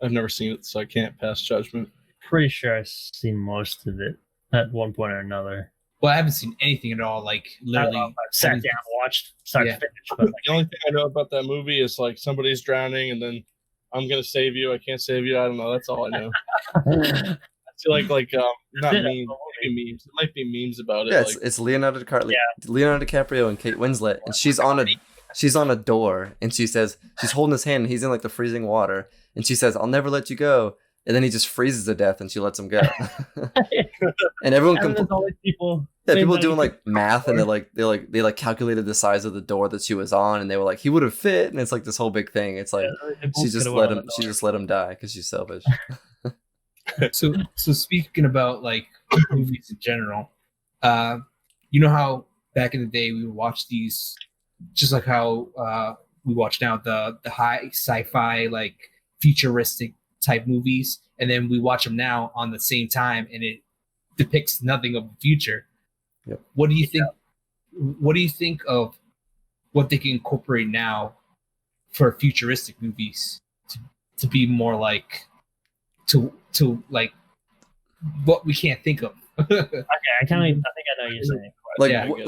I've never seen it, so I can't pass judgment. Pretty sure I've seen most of it at one point or another. Well, I haven't seen anything at all. Like I don't know literally, if I've sat everything- down, watched start Yeah. to finish, but like, The only thing I know about that movie is like somebody's drowning, and then I'm gonna save you. I can't save you. I don't know. That's all I know. I feel like not it, memes, maybe memes. There might be memes about it. Yeah, like, it's Leonardo DiCaprio, Yeah. Leonardo DiCaprio and Kate Winslet, and she's on a door, and she says she's holding his hand, and he's in like the freezing water, and she says, "I'll never let you go," and then he just freezes to death, and she lets him go, and everyone and then compl- there's all these people. yeah, saying people that doing he like math, and they calculated the size of the door that she was on, and they were like, he would have fit, and it's like this whole big thing. It's like could- she just could've let went on him, the she door. just let him die because she's selfish. So speaking about like movies in general, you know how back in the day we would watch these, just like how we watch now the high sci-fi like futuristic type movies, and then we watch them now on the same time, and it depicts nothing of the future. Yep. What do you think? What do you think of what they can incorporate now for futuristic movies to be more like to like what we can't think of? Okay, I think I know what you're saying. Like Yeah, wh-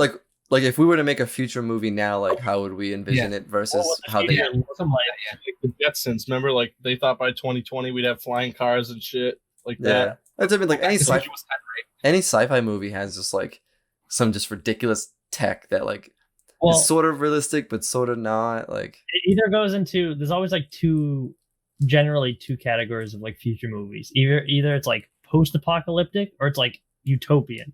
like if we were to make a future movie now, like how would we envision it versus Well, how they? yeah. something like like the Jetsons. Remember, like they thought by 2020 we'd have flying cars and shit like Yeah, that. that's I mean like any That's what sci you was saying, right? any sci-fi movie has just like some just ridiculous tech that like well, is sort of realistic but sort of not. Like it either goes into there's always like generally two categories of like future movies. Either it's like post-apocalyptic or it's like utopian.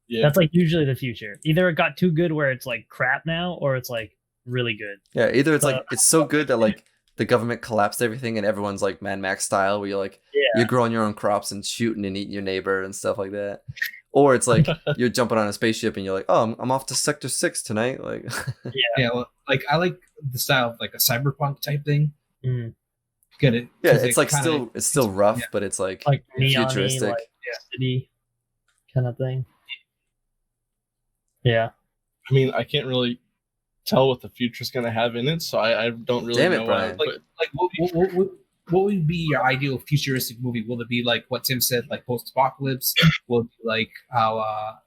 Yeah, That's like usually the future. Either it got too good where it's like crap now, or it's like really good. yeah, either it's like Uh, it's so good that like the government collapsed everything and everyone's like Mad Max style where you're like Yeah. you're growing your own crops and shooting and eating your neighbor and stuff like that. Or it's like you're jumping on a spaceship and you're like, oh, I'm off to Sector 6 tonight. Like, Yeah, well, like I like the style of like a cyberpunk type thing. Mm. Get it? yeah, 'Cause it's it like kinda- it's still rough, yeah. but it's like Like neon-y, futuristic. like city kind of thing. Yeah. I mean, I can't really tell what the future's gonna have in it, so I don't really Damn it, know. Brian. But like what would be your ideal futuristic movie? Will it be like what Tim said, like post-apocalypse? Will it be like how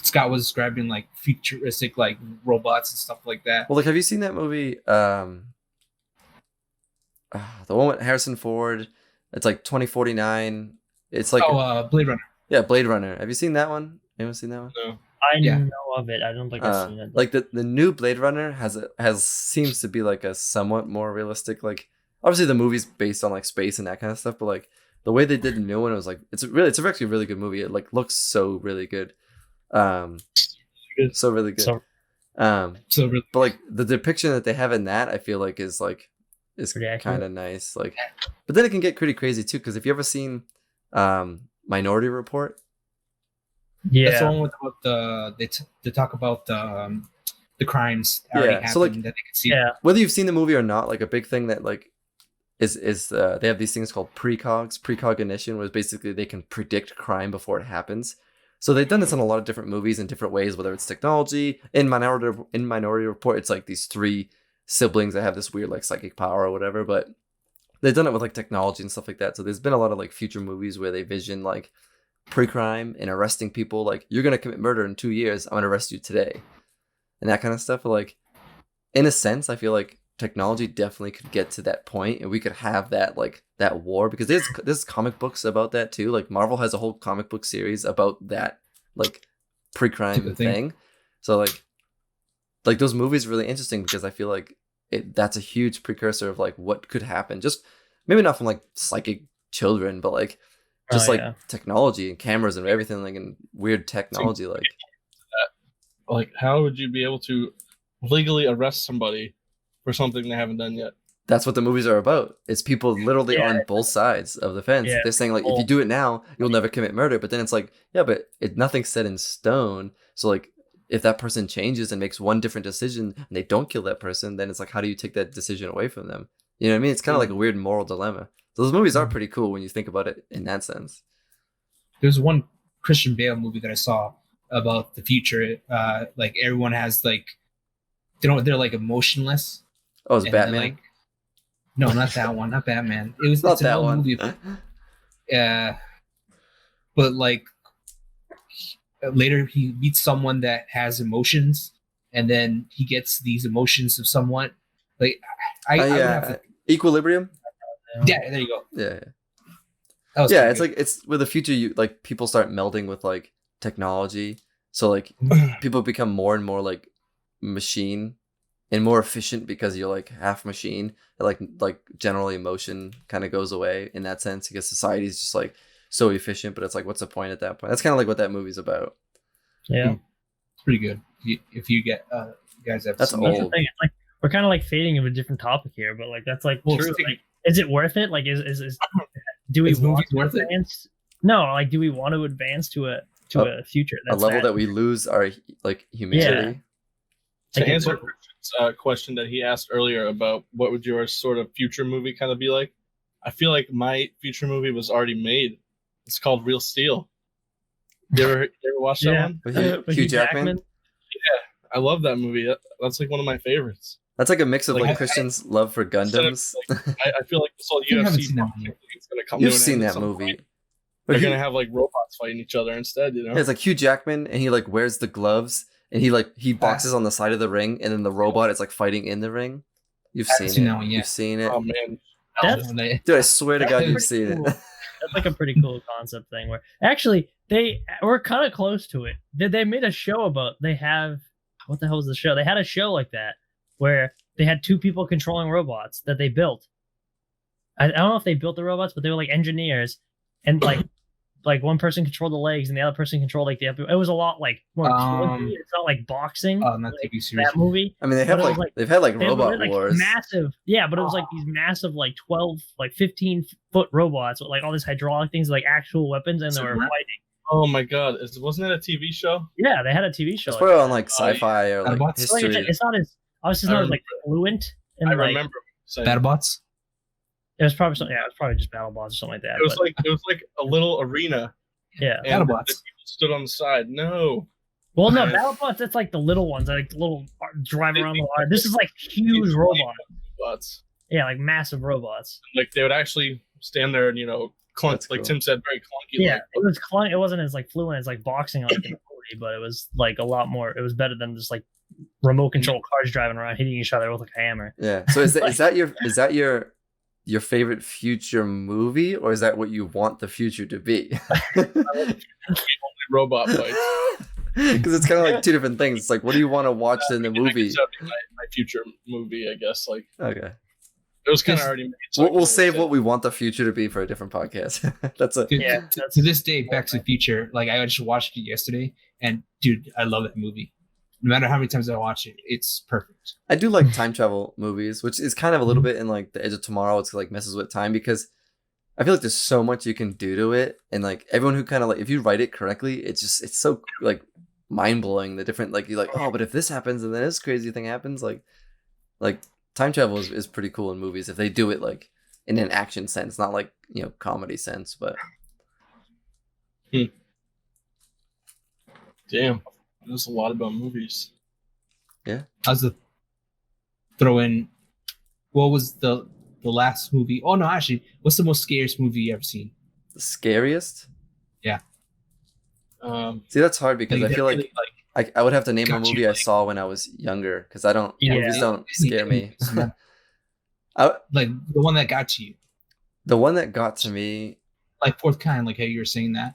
Scott was describing, like futuristic, like robots and stuff like that? Well, like, have you seen that movie? The one with Harrison Ford. It's like 2049. It's like Blade Runner. yeah, Blade Runner. Have you seen that one? Anyone seen that one? no. I Yeah. know of it. I don't think I've seen it. Like the new Blade Runner has seems to be like a somewhat more realistic. Like obviously the movie's based on like space and that kind of stuff, but like the way they did the new one, it was like it's actually a really good movie. It like looks so really good, so really good. So- So really, But like the depiction that they have in that, I feel like is Pretty accurate. kind of nice. Like, but then it can get pretty crazy too. Because if you ever seen Minority Report, that's the Yeah. one with they talk about the crimes that already Yeah, happened so, like- that they can see. Yeah. whether you've seen the movie or not, like a big thing that like is they have these things called precognition, where basically they can predict crime before it happens. So they've done this in a lot of different movies in different ways, whether it's technology. In Minority Report, it's like these three siblings that have this weird like psychic power or whatever, but they've done it with like technology and stuff like that. So there's been a lot of like future movies where they vision like pre-crime and arresting people. Like, you're gonna commit murder in 2 years. I'm gonna arrest you today, and that kind of stuff. But like, in a sense, I feel like technology definitely could get to that point, and we could have that like that war, because there's comic books about that too. Like, Marvel has a whole comic book series about that like pre-crime thing. So like those movies are really interesting because I feel like that's a huge precursor of like what could happen. Just maybe not from like psychic children, but like just technology and cameras and everything, like, and weird technology. Like, how would you be able to legally arrest somebody for something they haven't done yet? That's what the movies are about. It's people literally on both sides of the fence. They're saying like, if you do it now, you'll never commit murder. But then it's like, yeah, but nothing's set in stone. So like, if that person changes and makes one different decision and they don't kill that person, then it's like, how do you take that decision away from them? You know what I mean? It's kind of like a weird moral dilemma. So those movies are pretty cool when you think about it in that sense. There's one Christian Bale movie that I saw about the future. Like, everyone has like, they're like emotionless. Oh, it's Batman? Like, no, not that one. Not Batman. It's not that one. Movie. But like, later he meets someone that has emotions, and then he gets these emotions of someone. Like, I would have to... Equilibrium. Yeah, there you go. Yeah. It's like, it's with the future, you like, people start melding with like technology, so like people become more and more like machine and more efficient because you're like half machine. Like generally emotion kind of goes away in that sense because society is just like so efficient. But it's like, what's the point at that point? That's kind of like what that movie's about. Yeah, it's pretty good. If you get you guys have, that's old. That's the thing. It's like, we're kind of like fading of a different topic here, but like, that's like true. Like, is it worth it? Like, is do we want to advance? No, like, do we want to advance to a future that's a level that we lose our like humanity? To answer Christian's question that he asked earlier about what would your sort of future movie kind of be like, I feel like my future movie was already made. It's called Real Steel. You ever watch that one? With Hugh Jackman? Yeah, I love that movie. That's like one of my favorites. That's like a mix of like Christian's love for Gundams. I feel like this whole UFC is going to come. You've seen that movie. They're going to have like robots fighting each other instead, you know? Yeah, it's like Hugh Jackman, and he like wears the gloves, and he boxes on the side of the ring, and then the robot is like fighting in the ring. You've seen it. You've seen it. Oh man, dude! I swear to God, you've seen it. That's like a pretty cool concept thing. Where actually they were kind of close to it. They made a show about. They have what the hell was the show? They had a show like that where they had two people controlling robots that they built. I don't know if they built the robots, but they were like engineers, and like one person controlled the legs and the other person controlled like the upper. It was a lot like more. It's not like boxing. Not like TV series. That movie. I mean, they have they've had like robot wars. Massive, yeah, but it was like these massive, like 12, like 15-foot robots with like all these hydraulic things, like actual weapons, and they were fighting. Oh my God! Wasn't it a TV show? Yeah, they had a TV show. It's probably on like sci-fi or like history. It's not as obviously not as like fluent. I remember BattleBots. It was probably something. Yeah, it was probably just BattleBots or something like that. It was like a little arena. Yeah, and BattleBots. People stood on the side. No. Well, no, BattleBots. That's like the little ones, like the little drive around the water. This is like huge robots. Yeah, like massive robots. Like they would actually stand there and clunk, like Tim said, very clunky. Yeah, it was clunky. It wasn't as like fluent as like boxing like in the movie, but it was like a lot more. It was better than just like remote control cars driving around hitting each other with like a hammer. Yeah. So is that your favorite future movie, or is that what you want the future to be? Robot fights. Because it's kind of like two different things. It's like, what do you want to watch in the movie? My future movie, I guess. Like, okay, it was kind of already made. So we'll save what we want the future to be for a different podcast. That's it. To this day, Back to the Future. Like, I just watched it yesterday, and dude, I love that movie. No matter how many times I watch it, it's perfect. I do like time travel movies, which is kind of a little bit in like The Edge of Tomorrow. It's like messes with time because I feel like there's so much you can do to it, and like everyone who kind of like, if you write it correctly, it's so like mind blowing. The different, like, you're like, oh, but if this happens and then this crazy thing happens, like time travel is pretty cool in movies if they do it like in an action sense, not like comedy sense. But damn. There's a lot about movies. Yeah. How's the throw in? What was the last movie? Oh no, actually, what's the most scariest movie you ever seen? The scariest? Yeah. See, that's hard because I they're feel really, like I would have to name a got you, movie I like- saw when I was younger because I don't Yeah. movies don't scare me. Like I, the one that got to you, the one that got to me, like Fourth Kind, like how you were saying that.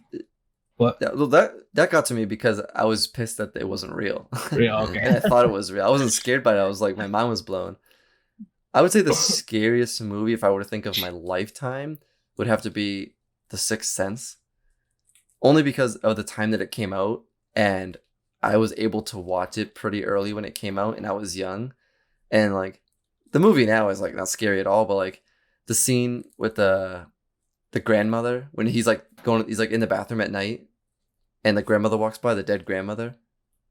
But well, that got to me because I was pissed that it wasn't real. Yeah, okay. And I thought it was real. I wasn't scared by it. I was like, my mind was blown. I would say the scariest movie, if I were to think of my lifetime, would have to be The Sixth Sense. Only because of the time that it came out, and I was able to watch it pretty early when it came out, and I was young. And like the movie now is like not scary at all, but like the scene with the grandmother when he's like in the bathroom at night, and the grandmother walks by, the dead grandmother.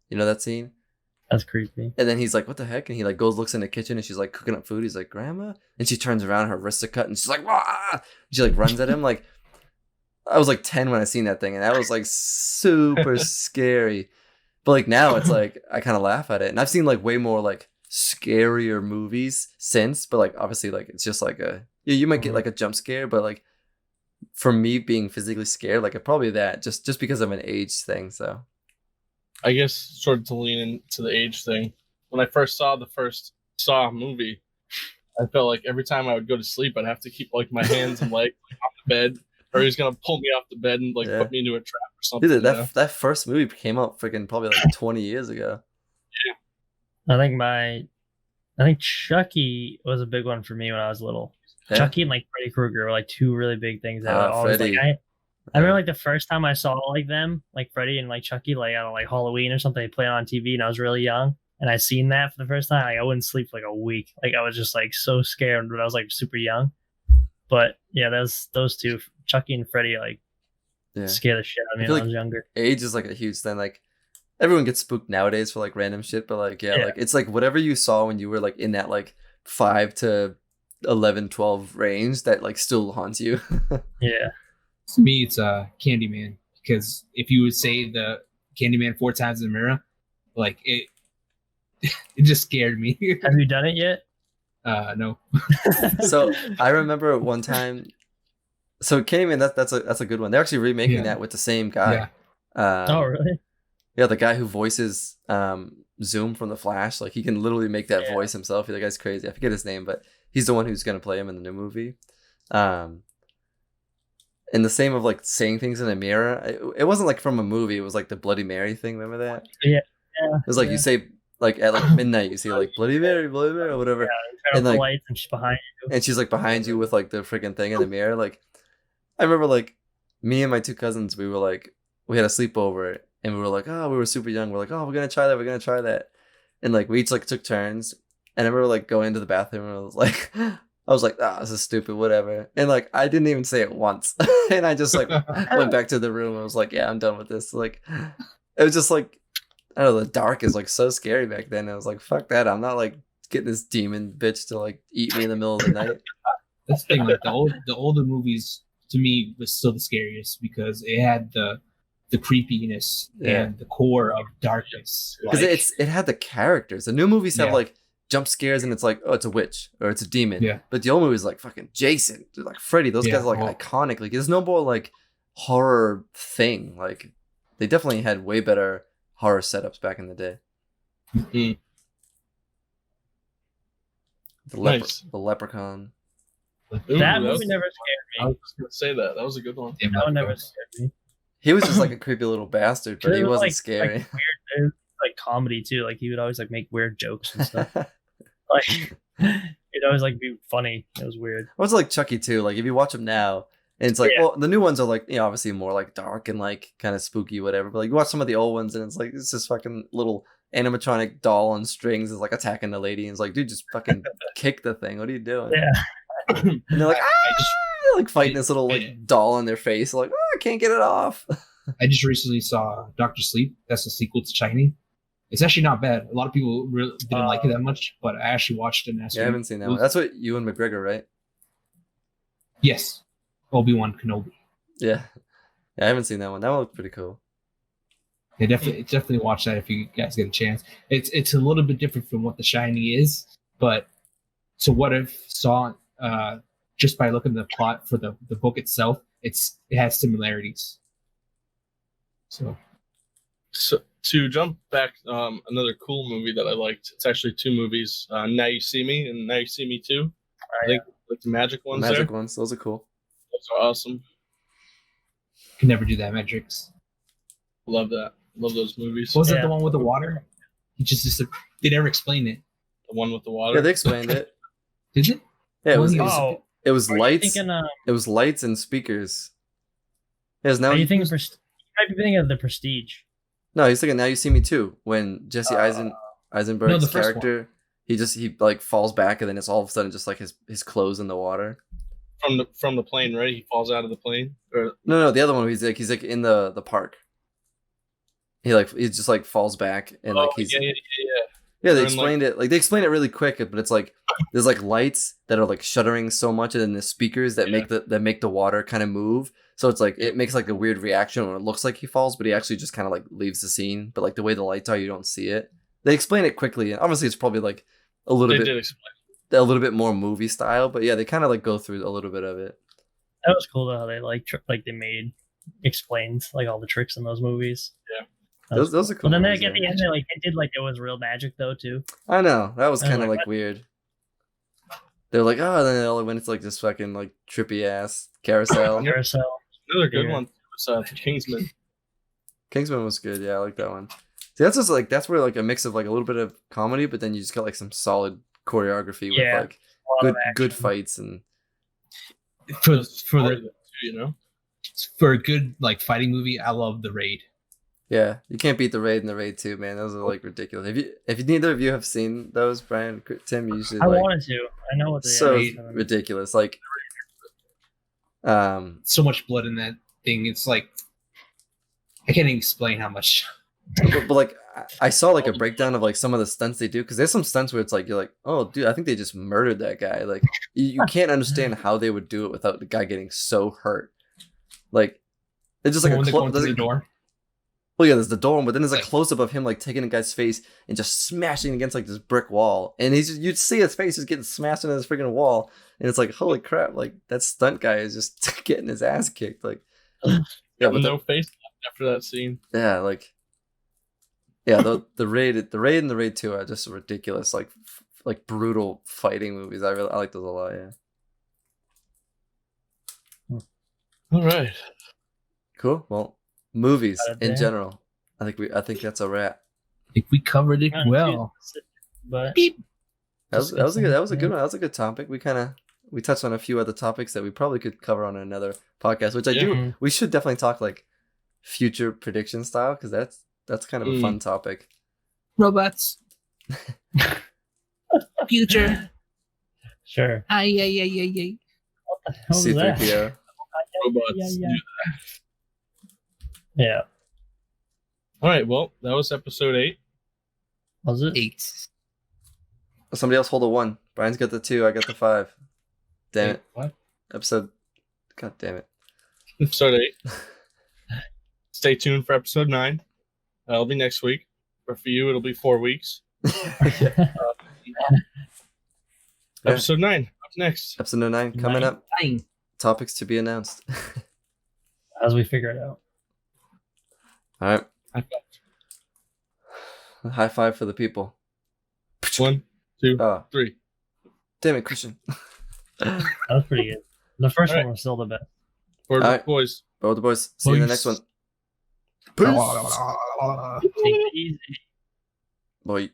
You know that scene? That's creepy. And then he's like, what the heck? And he like looks in the kitchen, and she's like cooking up food. He's like, Grandma? And she turns around, her wrists are cut, and she's like, wah! And she like runs at him. Like, I was like 10 when I seen that thing, and that was like super scary. But like now it's like I kind of laugh at it. And I've seen like way more like scarier movies since, but like obviously like it's just like you might get like a jump scare, but like for me being physically scared, like probably that just because of an age thing. So I guess sort of to lean into the age thing. When I first saw the first Saw movie, I felt like every time I would go to sleep, I'd have to keep like my hands and legs like, on the bed, or he's gonna pull me off the bed and like Yeah. put me into a trap or something. dude, you know? that first movie came out freaking probably like 20 years ago. I think Chucky was a big one for me when I was little. Yeah. Chucky and like Freddy Krueger were like two really big things that Ah, I always like. Freddy. I remember like the first time I saw like them, like Freddy and like Chucky, like on like Halloween or something, they played on TV, and I was really young, and I seen that for the first time. Like I wouldn't sleep for like a week. Like I was just like so scared, but I was like super young. But yeah, those two, Chucky and Freddy, like Yeah. scare the shit out of me feel when I like- was younger. Age is like a huge thing. Like everyone gets spooked nowadays for like random shit, but like yeah, Yeah. like it's like whatever you saw when you were like in that like 5 to 11, 12 range that like still haunts you. Yeah. to me, it's Candyman, because if you would say the Candyman 4 times in the mirror, like it just scared me. Have you done it yet? No. So I remember one time. So Candyman, that's a good one. They're actually remaking Yeah. that with the same guy. Oh really? Yeah, the guy who voices Zoom from The Flash. Like he can literally make that Yeah. voice himself. The guy's crazy. I forget his name, but he's the one who's gonna play him in the new movie. And the same of like saying things in a mirror. It wasn't like from a movie. It was like the Bloody Mary thing. Remember that? Yeah. It was like Yeah. you say like at like midnight, you say like Bloody Mary, or whatever. Turn And, off the like- lights and she's behind you. And she's like behind you with like the freaking thing in the mirror. Like I remember like me and my two cousins, we had a sleepover, and we were like, oh, we were super young. We're like, oh, we're gonna try that. And like we each like took turns. And I remember like going to the bathroom, and I was like, ah, this is stupid, whatever. And like I didn't even say it once. And I just like went back to the room and was like, yeah, I'm done with this. Like it was just like, I don't know, the dark is like so scary back then. I was like, fuck that. I'm not like getting this demon bitch to like eat me in the middle of the night. That's the thing. Like the older movies to me was still the scariest because it had the creepiness Yeah. and the core of darkness. Because Like, it had the characters. The new movies have Yeah. like jump scares, and it's like, oh, it's a witch or it's a demon. Yeah. But the old movies like fucking Jason, like Freddy. Those Yeah, guys are like well- iconic. Like there's no more like horror thing. Like they definitely had way better horror setups back in the day. Mhm. Nice. The Leprechaun. Ooh, That was- movie never I scared me. was just gonna say that. That was a good one. damn, That one never like, scared me. He was just like a creepy little bastard, but It he was, wasn't like- scary. Weird, it was, like comedy too. Like he would always like make weird jokes and stuff. Like it'd always like be funny. It was weird. Well, it's like Chucky too. Like if you watch them now, and it's like, Yeah. well, the new ones are like, obviously more like dark and like kind of spooky, whatever. But like you watch some of the old ones, and it's like it's this fucking little animatronic doll on strings is like attacking the lady, and it's like, dude, just fucking kick the thing. What are you doing? Yeah. And they're like, I just they're like fighting this little like doll on their face, like, oh, I can't get it off. I just recently saw Doctor Sleep. That's the sequel to Shining. It's actually not bad. A lot of people really didn't like it that much, but I actually watched it last Yeah, I week. haven't seen that one. That's what Ewan McGregor, right? Yes, Obi-Wan Kenobi. Yeah. Yeah, I haven't seen that one. That one looked pretty cool. Yeah, definitely watch that if you guys get a chance. It's a little bit different from what The Shining is, but so what I've saw just by looking at the plot for the book itself, it has similarities. So So to jump back, another cool movie that I liked. It's actually two movies. Now You See Me and Now You See Me Too. I think like the magic ones. Magic there. ones, those are cool. Those are awesome. Can never do that, Matrix. Love that. Love those movies. What was that Yeah. the one with the water? He just they never explained it. The one with the water. Yeah, they explained it. Did it? Yeah, it was Well, Oh, it was are you lights. thinking, It was lights and speakers. Yes, now are you thinking you might be thinking of the Prestige? no, he's thinking Now You See Me Too. When Jesse Eisenberg's No, the first character, he like falls back and then it's all of a sudden just like his clothes in the water. From the plane, right? He falls out of the plane. Or No, the other one he's like in the park. He just like falls back and like he's yeah. yeah, they Or in, explained it like they explained it really quick, but it's like there's like lights that are like shuddering so much, and then the speakers that make the water kind of move. So it's like it makes like a weird reaction when it looks like he falls, but he actually just kind of like leaves the scene. But like the way the lights are, you don't see it. They explain it quickly, and obviously it's probably like a little They bit did explain. a little bit more movie style, but yeah, they kind of like go through a little bit of it. That was cool though. How they they explained like all the tricks in those movies. Yeah. That was Those are cool. But then movies, at the yeah. end, they hinted like it was real magic though too. I know that was I was kind of like, like weird. They're like, oh, then all when it's like this fucking like trippy ass carousel. Carousel. Another good Yeah. one was Kingsman. Kingsman was good. Yeah, I like that one. See, that's just like that's where like a mix of like a little bit of comedy, but then you just got like some solid choreography with Yeah, like A lot of good action. fights and For Part the of it, too, you know. for a good like fighting movie, I love The Raid. yeah, you can't beat the Raid and the Raid 2, man. Those are like ridiculous. If neither of you have seen those, Brian, Tim, you should I like wanted to. I know what they so are. ridiculous. Like, So much blood in that thing. It's like I can't even explain how much. but like I saw like a breakdown of like some of the stunts they do because there's some stunts where it's like you're like, oh dude, I think they just murdered that guy. Like you can't understand how they would do it without the guy getting so hurt. Like it's just like when a they go close. into the door. Well, yeah, there's the door, but then there's a Like- close up of him like taking a guy's face and just smashing against like this brick wall, and you'd see his face just getting smashed into this freaking wall, and it's like holy crap, like that stunt guy is just getting his ass kicked. Like yeah, but No face left after that scene. yeah, like yeah, the raid and the Raid 2 are just ridiculous, like brutal fighting movies. I like those a lot. Yeah, All right. cool. Well, movies Got it in there. general, I think that's a wrap. I think we covered it Not too well. specific, but Beep. That was a good Yeah. one. That was a good topic. We touched on a few other topics that we probably could cover on another podcast, which I Yeah. do. We should definitely talk like future prediction style because that's kind of a fun topic. Robots. Future. sure. Ay, ay, ay, ay, ay. What the hell was that? C3PO. Robots. Yeah. All right. Well, that was episode 8. Was it? 8. Somebody else hold a 1. Brian's got the 2. I got the 5. Damn it. What? Episode. God damn it. Episode 8. Stay tuned for episode 9. That'll be next week. But for you, it'll be 4 weeks. Yeah. Episode 9 up next. Episode 9 coming up. 9. Topics to be announced. As we figure it out. All right. High five. High five for the people. 1, 2, Oh, 3. damn it, Christian. That was pretty good. The first All right. one was still the best. Word All right. boys. Bro, the boys. See you in the next Peace. one. Peace. Take it easy. Boy.